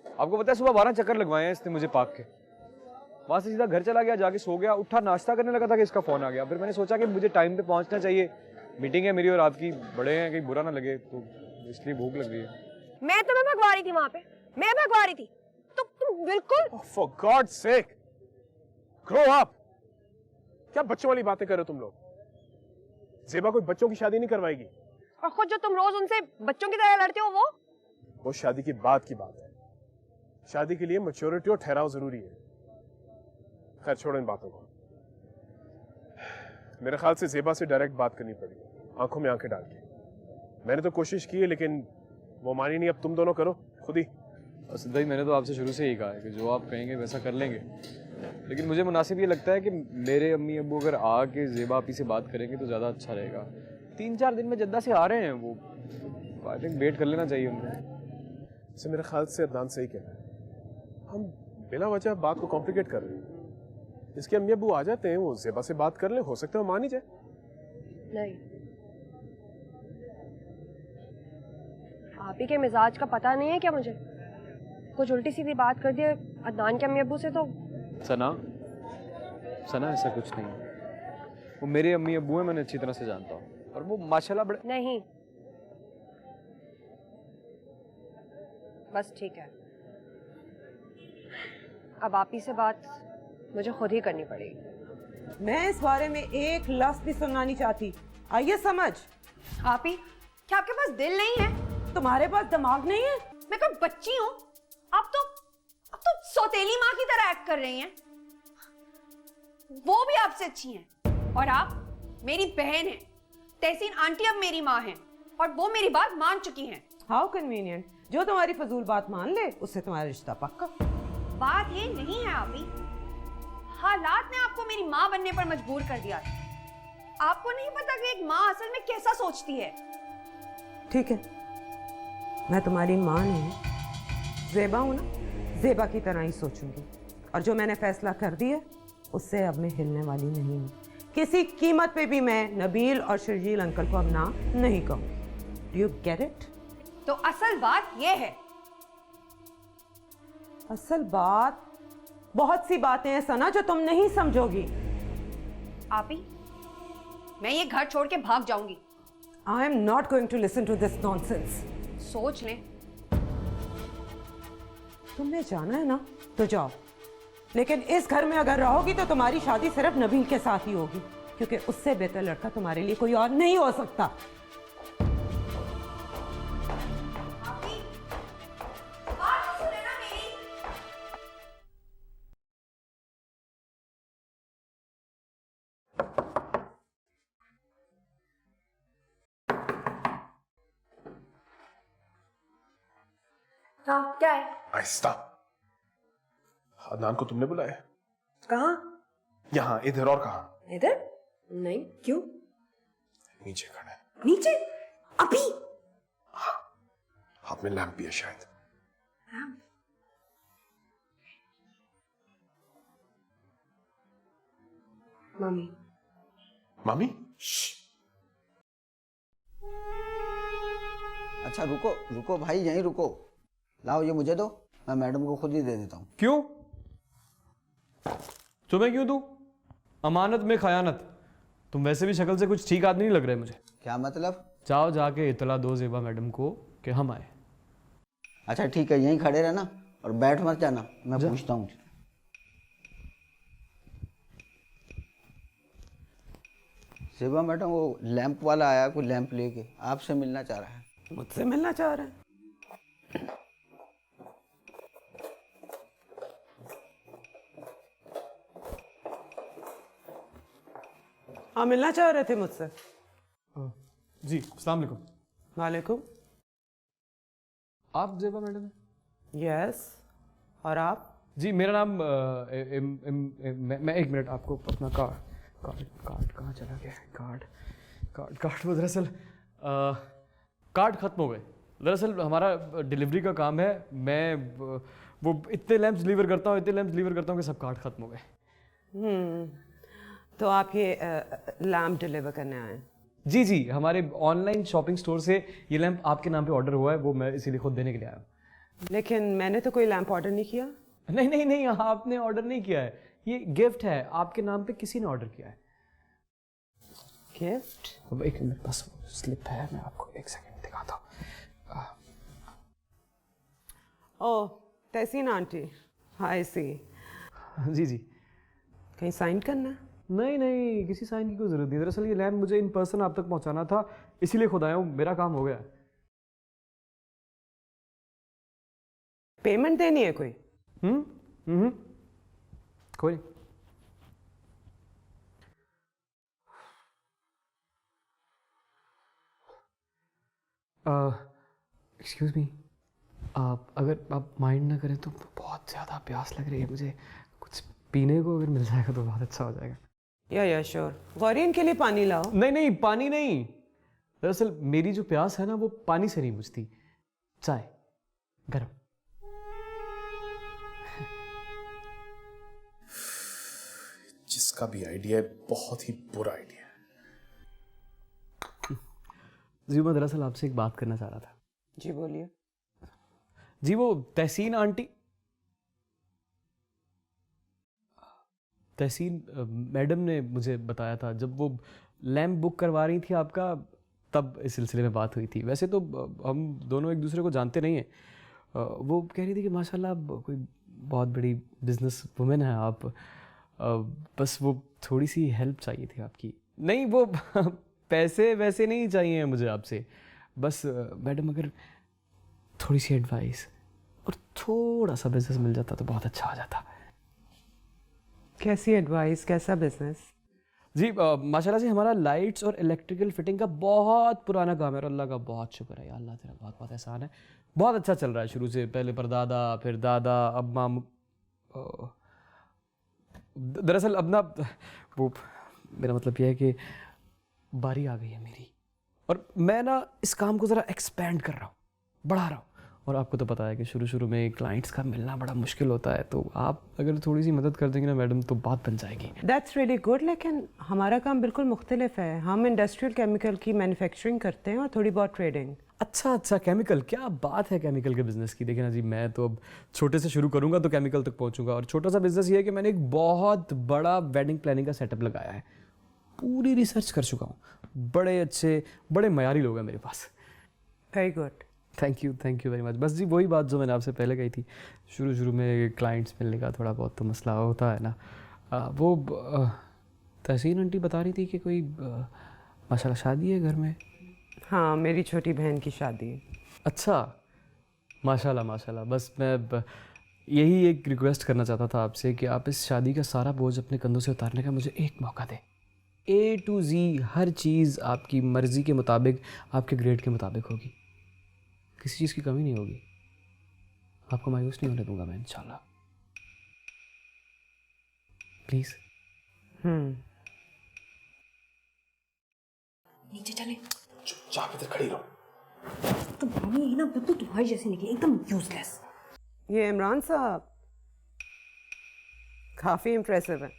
आपको पता है सुबह 12 चक्कर लगवाए हैं इसने मुझे पार्क के, वहां से सीधा घर चला गया, जाके सो गया, उठा नाश्ता करने लगा था कि इसका फोन आ गया। फिर मैंने सोचा कि मुझे टाइम पे पहुंचना चाहिए, मीटिंग है मेरी और आपकी, बड़े हैं, कहीं बुरा ना लगे, तो इसलिए भूख लग रही है। मैं तुम्हें भगवा रही थी वहां पे, मैं भगवा रही थी, तो तुम बिल्कुल। For God sake, grow up. क्या बच्चों वाली बातें कर रहे हो तुम लोग? जेबा कोई बच्चों की शादी नहीं करवाएगी। और खुद जो तुम रोज उनसे बच्चों की तरह लड़ते हो, वो शादी की बात की बात है। शादी के लिए मैच्योरिटी और ठहराव जरूरी है। खैर छोड़ो इन बातों को। मेरे ख्याल से जेबा से डायरेक्ट बात करनी पड़ेगी, आंखों में आंखें डाल के। मैंने तो कोशिश की है, लेकिन वो मानी नहीं। अब तुम दोनों करो खुद ही। असद भाई मैंने तो आपसे शुरू से ही कहा है कि जो आप कहेंगे वैसा कर लेंगे, लेकिन मुझे मुनासिब ये लगता है कि मेरे अम्मी अब्बू अगर आके जेबा आपी से बात करेंगे तो ज़्यादा अच्छा रहेगा। 3-4 दिन में जद्दा से आ रहे हैं वो, आई थिंक वेट कर लेना चाहिए उनको। से मेरे ख्याल से अदनान सही कह रहा है, हम बिना वजह बात को कॉम्प्लिकेट कर रहे हैं। इसके अम्मी अब्बू आ जाते हैं, वो जेबा से बात कर ले, हो सकता है वो मान ही जाए। नहीं, आप ही के मिजाज का पता नहीं है क्या मुझे? कुछ उल्टी सीधी बात कर दी अदनान के अम्मी अब्बू से तो। सना ऐसा कुछ नहीं है, वो मेरे अम्मी अब्बू हैं, मैंने अच्छी तरह से जानता हूँ, और वो माशाल्लाह बड़े। नहीं, बस ठीक है, अब आप ही से बात मुझे खुद ही करनी पड़ेगी। मैं इस बारे में एक लफ्ज भी सुनना नहीं चाहती, आइए समझ। आप ही, क्या आपके पास दिल नहीं है? तुम्हारे पास दिमाग नहीं है? मैं कोई बच्ची हूँ? आप तो सौतेली माँ की तरह एक्ट कर रही हैं। वो भी आपसे अच्छी हैं, और आप मेरी बहन हैं। तहसीन आंटी अब मेरी माँ हैं, और वो मेरी बात मान चुकी हैं। हाउ कन्वीनियंट, जो तुम्हारी फजूल बात मान ले उससे तुम्हारा रिश्ता पक्का। बात ये नहीं है आपी, हालात ने आपको मेरी माँ बनने पर मजबूर कर दिया था। आपको नहीं पता कि एक माँ असल में कैसा सोचती है। ठीक है, मैं तुम्हारी माँ नहीं, जेबा हूं ना, जेबा की तरह ही सोचूंगी, और जो मैंने फैसला कर दिया उससे अब मैं हिलने वाली नहीं हूँ। किसी कीमत पे भी मैं नबील और शर्जील अंकल को अब ना नहीं कहूँगी। Do you get it? तो असल बात ये है। असल बात, बहुत सी बातें हैं सना जो तुम नहीं समझोगी। आपी, मैं ये घर छोड़ के भाग जाऊंगी। I am not going to listen to this nonsense. सोच लें। तुम्हें जाना है ना तो जाओ, लेकिन इस घर में अगर रहोगी तो तुम्हारी शादी सिर्फ नबील के साथ ही होगी, क्योंकि उससे बेहतर लड़का तुम्हारे लिए कोई और नहीं हो सकता। हाँ, क्या है? आहिस्ता। अदनान को तुमने बुलाया? कहाँ? यहाँ, इधर। और कहाँ? इधर? नहीं, क्यों? नीचे खड़ा है। नीचे? अभी? हाँ, हाथ में लैंप भी है शायद। मम्मी। मामी? अच्छा रुको रुको भाई, यहीं रुको। लाओ ये मुझे दो, मैं मैडम को खुद ही दे देता हूँ। क्यों? तुम्हें क्यों दूं? अमानत में खयानत। तुम वैसे भी शक्ल से कुछ ठीक आदमी नहीं लग रहे मुझे। क्या मतलब? जाओ जाके इतला दो ज़ेबा मैडम को कि हम आए। अच्छा ठीक है, यहीं खड़े रहना और बैठ मत जाना, मैं पूछता हूँ। सेबा मैडम, वो लैंप वाला आया, कोई लैंप लेके आपसे मिलना चाह रहा है। मुझसे मिलना चाह रहे हैं? हाँ, मिलना चाह रहे थे मुझसे। जी, अस्सलाम वालेकुम। वालेकुम। आप ज़ेबा मैडम हैं? यस। और आप? जी, मेरा नाम मैं एक मिनट आपको अपना कार्ड कहाँ चला गया है? कार्ड वो दरअसल कार्ड ख़त्म हो गए। दरअसल हमारा डिलीवरी का काम है। मैं वो इतने लैंप्स डिलीवर करता हूँ कि सब कार्ड ख़त्म हो गए। तो आप ये लैम्प डिलीवर करने आए हैं? जी, हमारे ऑनलाइन शॉपिंग स्टोर से ये लैंप आपके नाम पे ऑर्डर हुआ है, वो मैं इसीलिए खुद देने के लिए आया हूँ। लेकिन मैंने तो कोई लैंप ऑर्डर नहीं किया। नहीं, आपने ऑर्डर नहीं किया है। ये गिफ्ट है, आपके नाम पे किसी ने ऑर्डर किया है। गिफ्ट? अब एक मिनट, बस स्लिप है, मैं आपको एक सेकंड दिखाता हूँ। ओह, तहसीन आंटी, आई सी। जी। कहीं साइन करना है? नहीं, किसी साइन की कोई ज़रूरत नहीं। दरअसल ये लैंप मुझे इन पर्सन आप तक पहुँचाना था, इसीलिए खुद आया हूँ। मेरा काम हो गया है। पेमेंट देनी है कोई? कोई नहीं। एक्सक्यूज़ मी, अगर आप माइंड ना करें तो बहुत ज़्यादा प्यास लग रही है मुझे। कुछ पीने को अगर मिल जाएगा तो बहुत अच्छा हो जाएगा। या श्योर। गौरी, इनके लिए पानी लाओ। नहीं, पानी नहीं। दरअसल मेरी जो प्यास है ना, वो पानी से नहीं बुझती, चाय गरम। जिसका भी आइडिया है बहुत ही बुरा आइडिया है। जी, मैं दरअसल आपसे एक बात करना चाह रहा था। जी बोलिए। जी, वो तहसीन मैडम ने मुझे बताया था, जब वो लैंप बुक करवा रही थी आपका, तब इस सिलसिले में बात हुई थी। वैसे तो हम दोनों एक दूसरे को जानते नहीं हैं। वो कह रही थी कि माशाल्लाह कोई बहुत बड़ी बिजनेस वुमेन है आप, बस वो थोड़ी सी हेल्प चाहिए थी आपकी। नहीं, वो पैसे वैसे नहीं चाहिए मुझे आपसे, बस मैडम अगर थोड़ी सी एडवाइस और थोड़ा सा बिजनेस मिल जाता तो बहुत अच्छा हो जाता। कैसी एडवाइस, कैसा बिजनेस? जी, माशाल्लाह से हमारा लाइट्स और इलेक्ट्रिकल फिटिंग का बहुत पुराना काम है और अल्लाह का बहुत शुक्र है। अल्लाह तेरा बहुत बहुत एहसान है। बहुत अच्छा चल रहा है शुरू से, पहले परदादा, फिर दादा, अब माम। दरअसल अब ना वो, मेरा मतलब यह है कि बारी आ गई है मेरी, और मैं ना इस काम को ज़रा एक्सपेंड कर रहा हूँ, बढ़ा रहा हूँ। और आपको तो पता है कि शुरू में क्लाइंट्स का मिलना बड़ा मुश्किल होता है, तो आप अगर थोड़ी सी मदद कर देंगे ना मैडम, तो बात बन जाएगी। That's really good. लेकिन हमारा काम बिल्कुल मुख्तलिफ है। हम इंडस्ट्रियल केमिकल की मैन्युफैक्चरिंग करते हैं और थोड़ी बहुत ट्रेडिंग। अच्छा, केमिकल, क्या बात है केमिकल के बिज़नेस की। देखिए ना जी, मैं तो अब छोटे से शुरू करूँगा तो केमिकल तक पहुँचूंगा। और छोटा सा बिज़नेस ये है कि मैंने एक बहुत बड़ा वेडिंग प्लानिंग का सेटअप लगाया है। पूरी रिसर्च कर चुका हूँ, बड़े अच्छे बड़े मयारी लोग हैं मेरे पास। Very good, thank you very much. बस जी, वही बात जो मैंने आपसे पहले कही थी, शुरू में क्लाइंट्स मिलने का थोड़ा बहुत तो मसला होता है ना। वो तहसीन आंटी बता रही थी कि कोई माशाल्लाह शादी है घर में। हाँ, मेरी छोटी बहन की शादी है। अच्छा, माशाल्लाह। बस मैं यही एक रिक्वेस्ट करना चाहता था आपसे कि आप इस शादी का सारा बोझ अपने कंधों से उतारने का मुझे एक मौका दें। A to Z हर चीज़ आपकी मर्ज़ी के मुताबिक, आपके ग्रेड के मुताबिक होगी, किसी चीज़ की कमी नहीं होगी। आपको मायूस नहीं होने दूंगा मैं, इंशाल्लाह। प्लीज़। नीचे चले। चुपचाप इधर खड़ी रहो। तो भाभी ये ना बिल्कुल तुम्हारी जैसी निकली, एकदम यूजलेस। ये इमरान साहब काफ़ी इम्प्रेसिव है।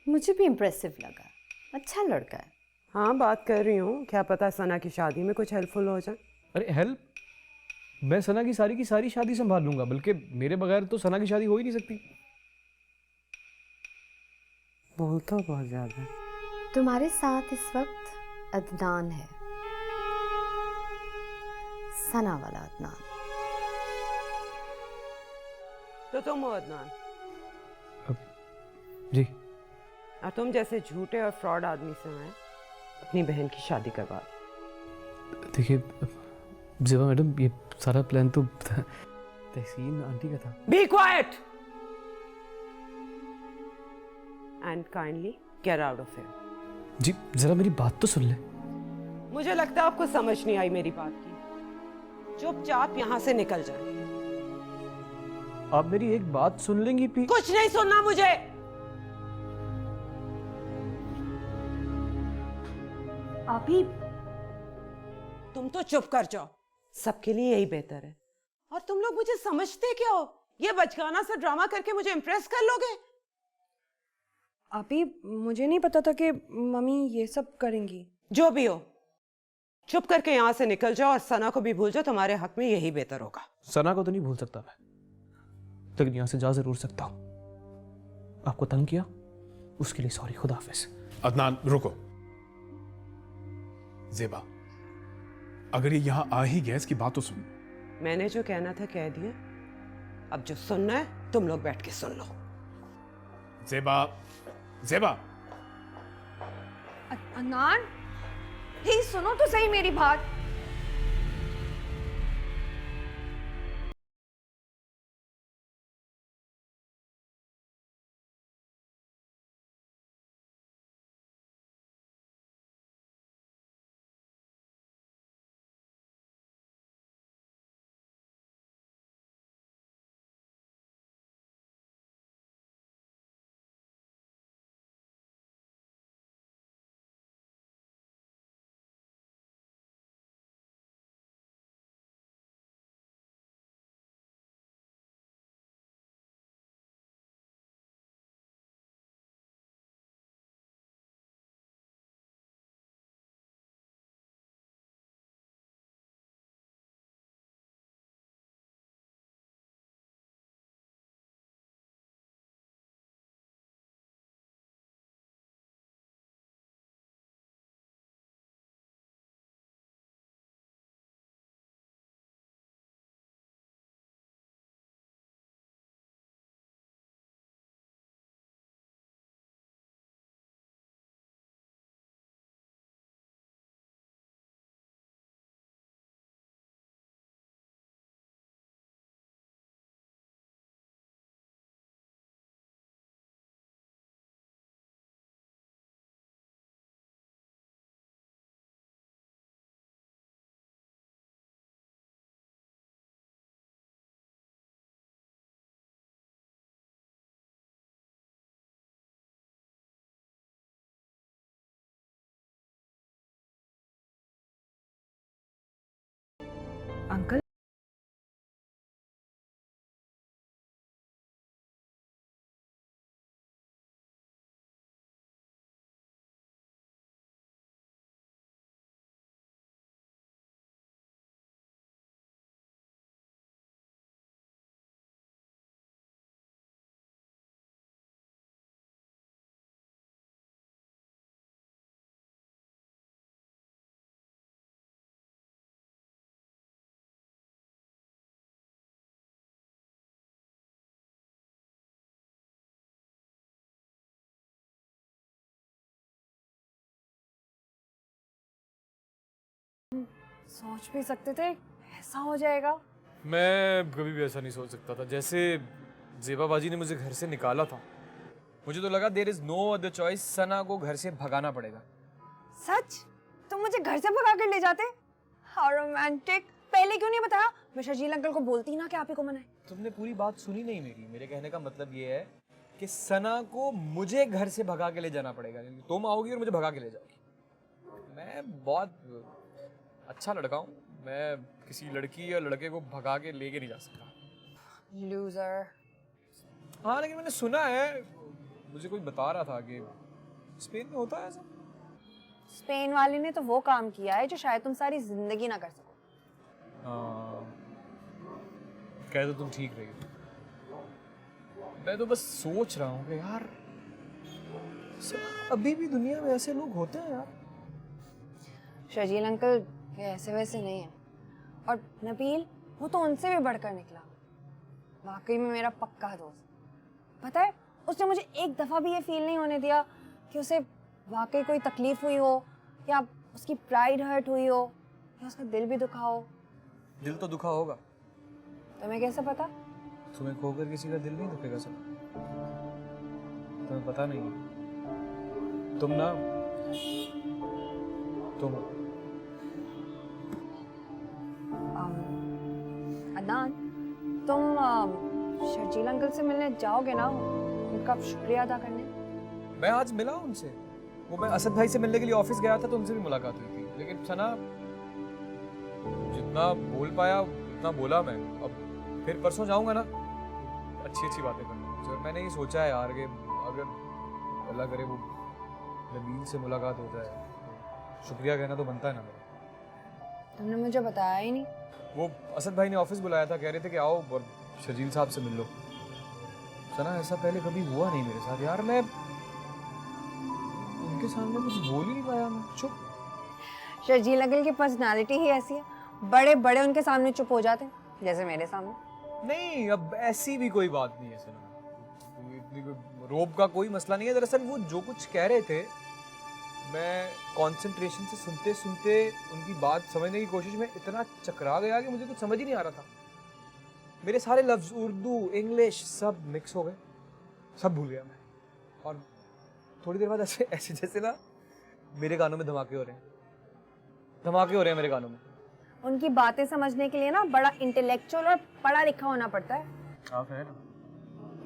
मुझे भी इम्प्रेसिव लगा, अच्छा लड़का है। हाँ, बात कर रही हूँ, क्या पता सना की शादी में कुछ हेल्पफुल हो जाए। अरे हेल्प? मैं सना की सारी शादी संभाल लूंगा, बल्कि मेरे बगैर तो सना की शादी हो ही नहीं सकती। बोल तो बहुत ज्यादा। तुम्हारे साथ इस वक्त अदनान है, सना वाला अदनान। तो तुम हो अदनान? जी। और तुम जैसे झूठे और फ्रॉड आदमी से मैं अपनी बहन की शादी करवा। देखिए ज़ेबा मैडम, ये सारा प्लान तो तहसीन आंटी का था। Be quiet and kindly get out of here. जी जरा मेरी बात तो सुन ले। मुझे लगता है आपको समझ नहीं आई मेरी बात की। चुपचाप यहाँ से निकल जाए। आप मेरी एक बात सुन लेंगी प्लीज? कुछ नहीं सुनना मुझे। अभी तुम तो चुप कर जाओ, सबके लिए यही बेहतर है। और तुम लोग मुझे समझते क्या हो? ये बचकाना सा ड्रामा करके मुझे इम्प्रेस कर लोगे? अभी मुझे नहीं पता था कि मम्मी ये सब करेंगी। जो भी हो, चुप करके यहाँ से निकल जाओ और सना को भी भूल जाओ। तुम्हारे हक में यही बेहतर होगा। सना को तो नहीं भूल सकता मैं, लेकिन यहाँ से जा जरूर सकता हूँ। आपको तंग किया उसके लिए सॉरी। खुदा हाफिज। अदनान रुको। ज़ेबा, अगर ये यहाँ आ ही गया इसकी बात तो सुन। मैंने जो कहना था कह दिया। अब जो सुनना है तुम लोग बैठ के सुन लो। ज़ेबा, ज़ेबा। अदनान प्लीज सुनो तो सही मेरी बात। अंकल सोच भी सकते थे ऐसा हो जाएगा। मैं कभी भी ऐसा नहीं सोच सकता था। जैसे ज़ेबा बाजी ने मुझे घर से निकाला था, मुझे तो लगा there is no other choice, Sana को घर से भगाना पड़ेगा। सच? तुम मुझे घर से भगा कर ले जाते? How romantic. पहले क्यों नहीं बताया? मैं शर्जील अंकल को बोलती ना कि आप ही को मनाए। तुमने पूरी बात सुनी नहीं मेरी। मेरे कहने का मतलब ये है कि सना को मुझे घर से भगा के ले जाना पड़ेगा। तुम आओगी और मुझे भगा के ले जाओगी। मैं बहुत अच्छा लड़का हूँ। मैं किसी लड़की या लड़के को भगा के लेके नहीं जा सकता। लूजर। हाँ लेकिन मैंने सुना है, मुझे कोई बता रहा था कि स्पेन में होता है ऐसा। स्पेन वाले ने तो वो काम किया है जो शायद तुम सारी जिंदगी ना कर सको। कह दो तुम ठीक रही हो। मैं तो बस सोच रहा हूँ कि यार अभी भी दुनिया में ऐसे लोग होते हैं यार। शर्जील अंकल ये ऐसे वैसे नहीं है, और नबील वो तो उनसे भी बढ़कर निकला। वाकई में मेरा पक्का दोस्त। पता है उसने मुझे एक दफा भी ये फील नहीं होने दिया कि उसे वाकई कोई तकलीफ हुई हो, या उसकी प्राइड हर्ट हुई हो, या उसका दिल भी दुखा हो। दिल तो दुखा होगा। तुम्हें कैसे पता? तुम्हें खोकर किसी का दिल नहीं दुखेगा सर। तुम्हें पता नहीं है। तुम ना तुम अदनान, तुम शर्जील अंकल से मिलने जाओगे ना, उनका शुक्रिया अदा करने? मैं आज मिला उनसे। वो मैं असद भाई से मिलने के लिए ऑफिस गया था तो उनसे भी मुलाकात हुई थी, लेकिन सना जितना बोल पाया उतना बोला मैं। अब फिर परसों जाऊंगा ना, अच्छी अच्छी बातें करूंगा। तो मैंने ये सोचा है यार कि अगर अल्लाह करे वो नबील से मुलाकात हो जाए तो शुक्रिया कहना तो बनता है ना मेरा। तुमने मुझे बताया ही नहीं। वो असद भाई ने ऑफिस बुलाया था, कह रहे थे कि आओ और शर्जील साहब से मिल लो। सना ऐसा पहले कभी हुआ नहीं मेरे साथ यार। मैं उनके सामने कुछ बोल ही नहीं पाया, मैं चुप। शर्जील अंकल की पर्सनालिटी ही ऐसी है, बड़े बड़े उनके सामने चुप हो जाते हैं, जैसे मेरे सामने। नहीं, अब ऐसी भी कोई बात नहीं है सना। इतनी कोई रोब का कोई मसला नहीं है। दरअसल वो जो कुछ कह रहे थे, मैं कंसंट्रेशन से सुनते सुनते उनकी बात समझने की कोशिश में इतना चकरा गया कि मुझे कुछ समझ ही नहीं आ रहा था। मेरे सारे लफ्ज उर्दू इंग्लिश सब मिक्स हो गए, सब भूल गया मैं। और थोड़ी देर बाद ऐसे ऐसे जैसे ना मेरे कानों में धमाके हो रहे हैं, धमाके हो रहे हैं मेरे कानों में। उनकी बातें समझने के लिए ना बड़ा इंटेलेक्चुअल और पढ़ा लिखा होना पड़ता है। आप है ना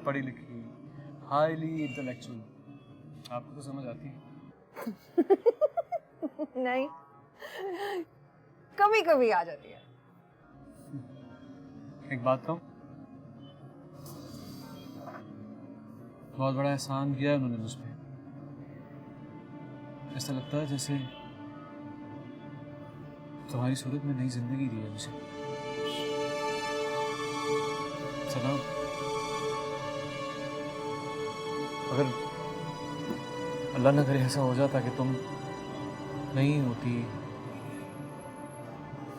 पढ़ी लिखी, हाईली इंटेलेक्चुअल, आपको तो समझ आती है। नहीं, कभी कभी आ जाती है। एक बात कहूं, बहुत बड़ा एहसान किया है उन्होंने मुझ पे। ऐसा लगता है जैसे तुम्हारी सूरत में नई जिंदगी दी है मुझे। सलाम। अगर अल्लाह ना करे ऐसा हो जाता कि तुम नहीं होती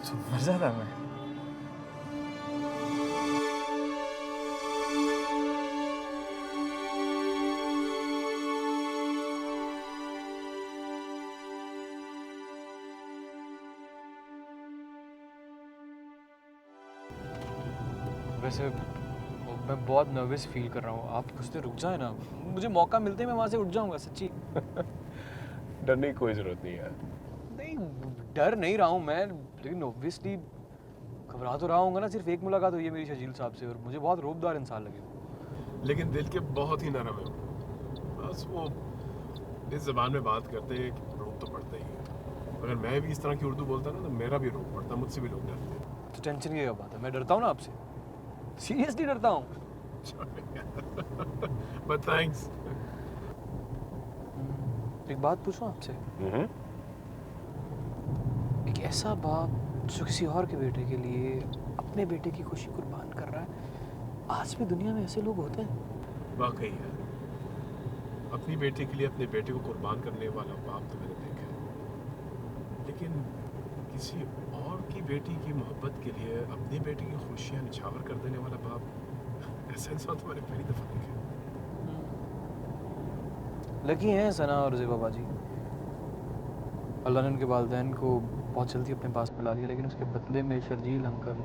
तो मर जाता मैं। वैसे मैं बहुत नर्वस फील कर रहा हूँ। आप कुछ देर रुक जाए ना, मुझे मौका मिलते ही मैं वहाँ से उठ जाऊँगा सच्ची। डरने की कोई जरूरत नहीं है। नहीं, डर नहीं रहा हूँ मैं, लेकिन ऑब्वियसली घबरा तो रहा हूँगा ना। सिर्फ एक मुलाकात हुई है मेरी शर्जील साहब से और मुझे बहुत रोबदार इंसान लगे। लेकिन दिल के बहुत ही नरम है। बस वो इस ज़बान में बात करते हैं कि रोब तो पड़ता ही है। अगर मैं भी इस तरह की उर्दू बोलता ना तो मेरा भी रोब पड़ता, मुझसे भी लोग डरते। तो टेंशन की क्या बात है, मैं डरता हूँ ना आपसे, सीरियसली डरता हूँ। But thanks. एक बात पूछूं आपसे। एक ऐसा बाप जो किसी और के बेटे के लिए अपने बेटे की खुशी कुर्बान कर रहा है, आज भी दुनिया में ऐसे लोग होते हैं? वाकई है, अपनी बेटी के लिए अपने बेटे को कुर्बान करने वाला बाप तो मैंने देखा है, लेकिन किसी और की बेटी की मोहब्बत के लिए अपनी बेटी की खुशियां निछावर कर देने वाला बाप, ऐसा इंसान तो मैंने पहली दफा देखा। लकी हैं सना और ज़ेबा बाजी। अल्लाह ने उनके वालिदैन को बहुत जल्दी अपने पास मिला लिया, लेकिन उसके बदले में शर्जील अंकल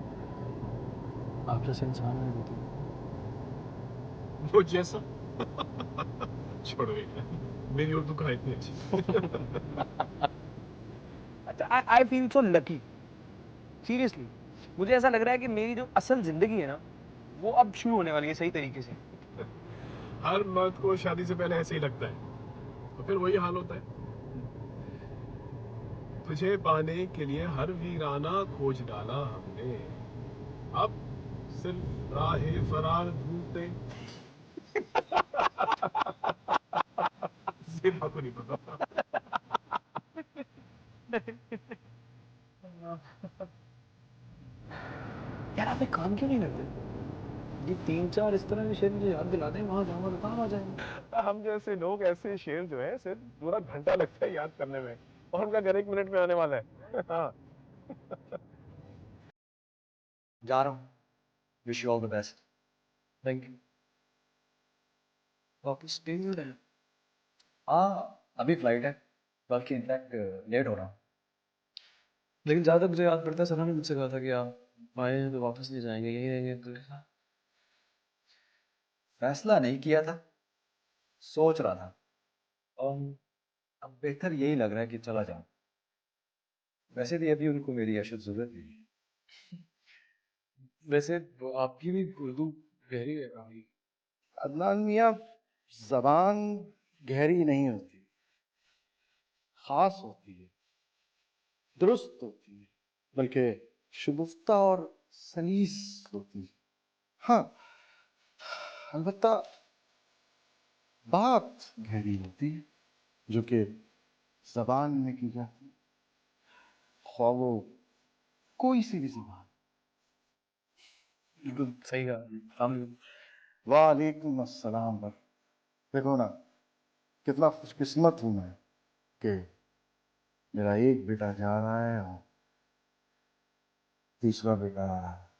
आप जैसे इंसान ने दी थी। वो जैसा छोड़ो ये, मेरी उर्दू कहाँ इतनी अच्छी। अच्छा, I feel so lucky seriously. मुझे ऐसा लग रहा है कि मेरी जो असल जिंदगी है ना, वो अब शुरू होने वाली है सही तरीके से। हर मर्द को शादी से पहले ऐसे ही लगता है, तो फिर वही हाल होता है। तुझे पाने के लिए हर वीराना खोज डाला हमने, अब सिर्फ राहे फरार ढूंढते। ज़ेबा को नहीं पता। काम क्यों नहीं करते? ये 3-4 इस तरह के शेर मुझे याद दिला दें, वहाँ जाऊंगा तो काम आ जाएंगे। हम जैसे लोग ऐसे शेर जो है सिर्फ पूरा घंटा लगता है याद करने में, और उनका घर 1 मिनट में आने वाला है। हाँ। जा रहा हूँ। Wish you all the best. Thank you. वापस पेमेंट है? हाँ, अभी फ्लाइट है, बल्कि इनफैक्ट लेट हो रहा हूँ। लेकिन ज़्यादा मुझे याद पड़ता है, सना ने मुझसे कहा था कि आप आए हैं तो वापस नहीं जाएंगे, यहीं रहेंगे अंकल के साथ। फैसला नहीं किया था, सोच रहा था, और अब बेहतर यही लग रहा है कि चला जाऊं। वैसे भी अभी उनको मेरी अशद जरूरत नहीं है। वैसे आपकी भी उर्दू गहरी है काफी। अदनान मियाँ, जबान गहरी नहीं होती, खास होती है, दुरुस्त होती है, बल्कि शुगुफ्ता और सलीस होती है। हाँ, अलबत्ता बात गहरी होती है, जो कि जबान में की जाती है, ख्वाह वो कोई सी भी जबान। बिल्कुल सही कहा। वालेकुम अस्सलाम। देखो ना, कितना खुशकिस्मत हूँ मैं कि मेरा एक बेटा जा रहा है और तीसरा बेटा आ रहा है।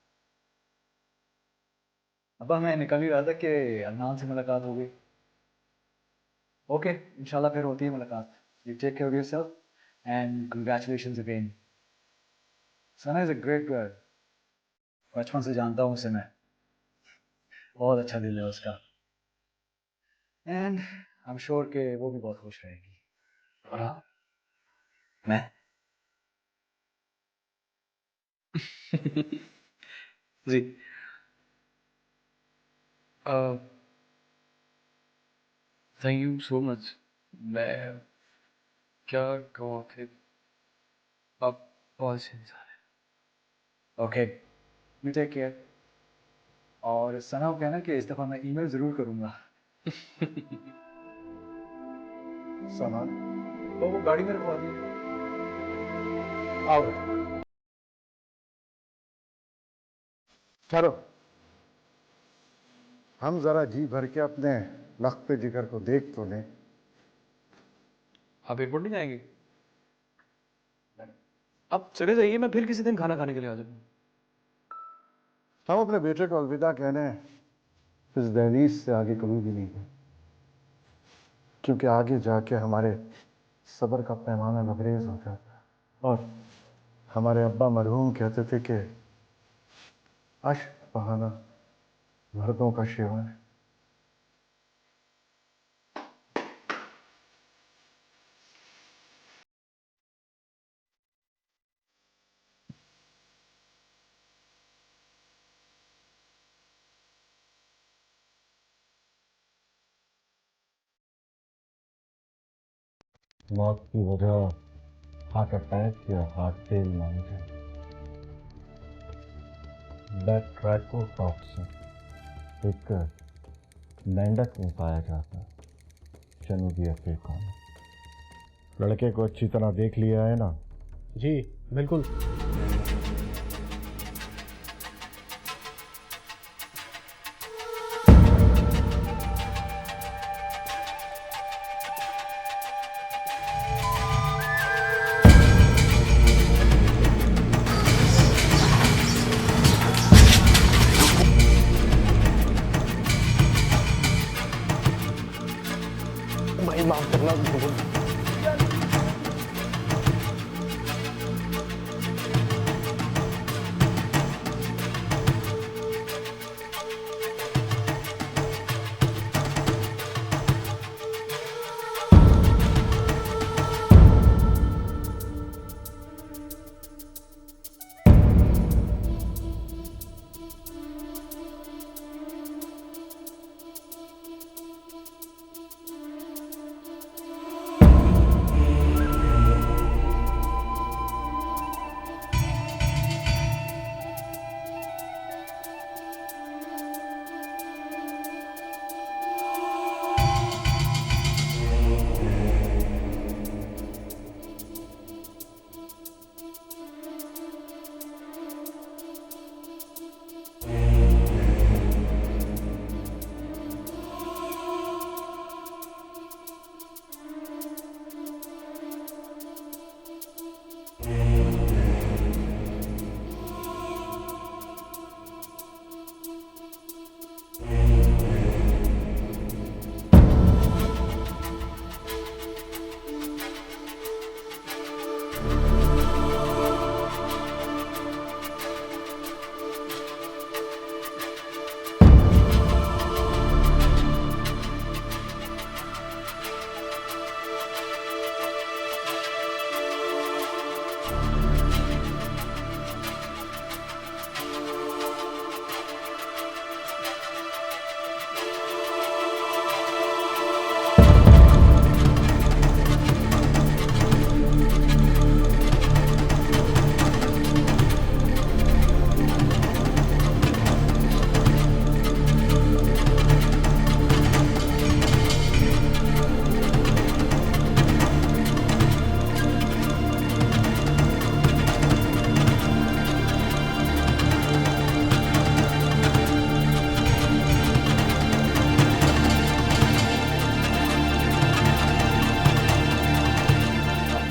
अब मैं निकल ही रहा था कि अदनान से मुलाकात हो गई। ओके, इंशाल्लाह फिर होती है मुलाकात। You take care of yourself and congratulations again. Sana is a great girl. बचपन से जानता हूँ उसे मैं, बहुत अच्छा दिल है उसका, एंड आई एम श्योर कि वो भी बहुत खुश रहेगी। और हाँ, मैं जी। Thank you so much. मैं क्या कहूँ कि आप बहुत अच्छे इंसान हैं। Okay, you take care. और सना को कहना कि इस दफ़ा मैं ईमेल ज़रूर करूँगा। सामान तो वो गाड़ी में रखवा दी। आओ, चलो हम जरा जी भर के अपने लख्त जिगर को देख तो लें। आप एयरपोर्ट नहीं जाएंगे? आप चले जाइए, मैं फिर किसी दिन खाना खाने के लिए आ जाऊँगा। हम अपने बेटे को अलविदा कहने इस दहलीज से आगे कभी भी नहीं गए, क्योंकि आगे जाके हमारे सब्र का पैमाना लबरेज हो जाता है। और हमारे अब्बा मरहूम कहते थे कि अश्क बहाना मर्दों का शिवा है। मौत की वजह हार्ट अटैक या हार्ट फेल मानी जाए। बैट्राइकोटॉक्सिन एक मेंढक में पाया जाता है, जनूबी अफ्रीका में। लड़के को अच्छी तरह देख लिया है ना? जी बिल्कुल। भाई माफ करना।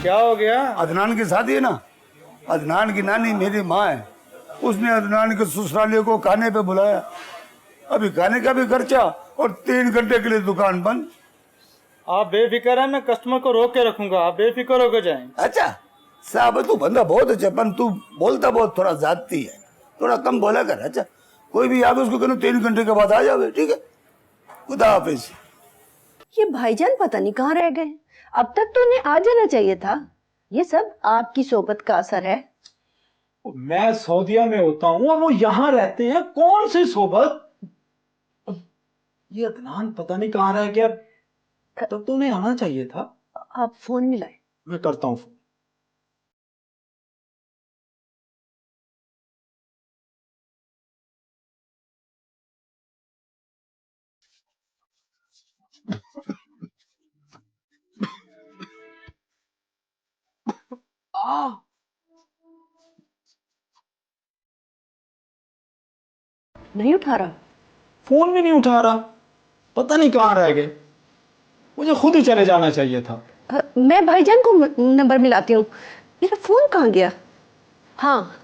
क्या हो गया? अदनान की शादी है ना, अदनान की नानी मेरी माँ है, उसने अदनान के ससुरालियों को खाने पे बुलाया। अभी खाने का भी खर्चा और 3 घंटे के लिए दुकान बंद। आप बेफिक्र है, मैं कस्टमर को रोक के रखूंगा, आप बेफिक्र होकर जाएं। अच्छा साहब, तू बंदा बहुत अच्छा, पर तू बोलता बहुत थोड़ा जाती है, थोड़ा कम बोला कर। अच्छा कोई भी आगे उसको कहना 3 घंटे के बाद आ जाओगे, ठीक है? खुदा हाफिज। ये भाईजान पता नहीं कहाँ रह गए, अब तक तो उन्हें आ जाना चाहिए था। ये सब आपकी सोबत का असर है। मैं सऊदीया में होता हूँ और वो यहाँ रहते हैं, कौन सी सोबत? ये अदनान पता नहीं कहाँ रह गया, तब तो उन्हें आना चाहिए था। आप फोन मिलाए। मैं करता हूँ फोन। नहीं उठा रहा। फोन भी नहीं उठा रहा, पता नहीं कहाँ रह गए। मुझे खुद ही चले जाना चाहिए था। मैं भाईजान को नंबर मिलाती हूँ। मेरा फोन कहाँ गया? हाँ,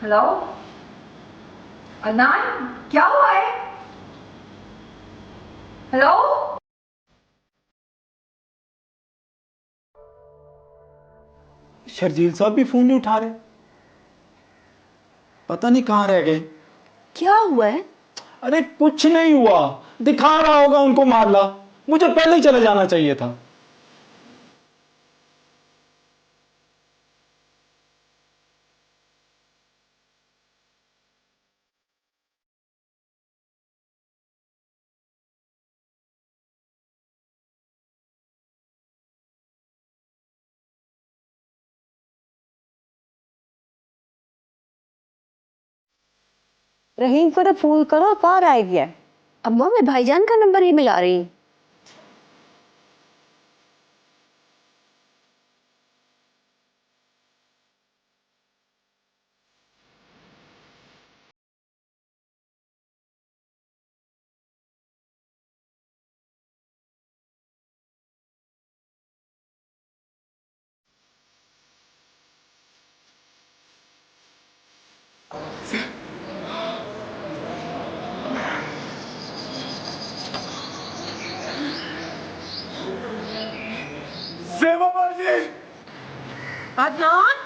हेलो अदनान, क्या हुआ है? हेलो शर्जील साहब भी फोन नहीं उठा रहे, पता नहीं कहाँ रह गए। क्या हुआ है? अरे कुछ नहीं हुआ, दिखा रहा होगा उनको मारला, मुझे पहले ही चले जाना चाहिए था। रहीम को तो फोन करो, कहाँ रह गया? अम्मा मैं भाईजान का नंबर ही मिला रही हूँ। अदनान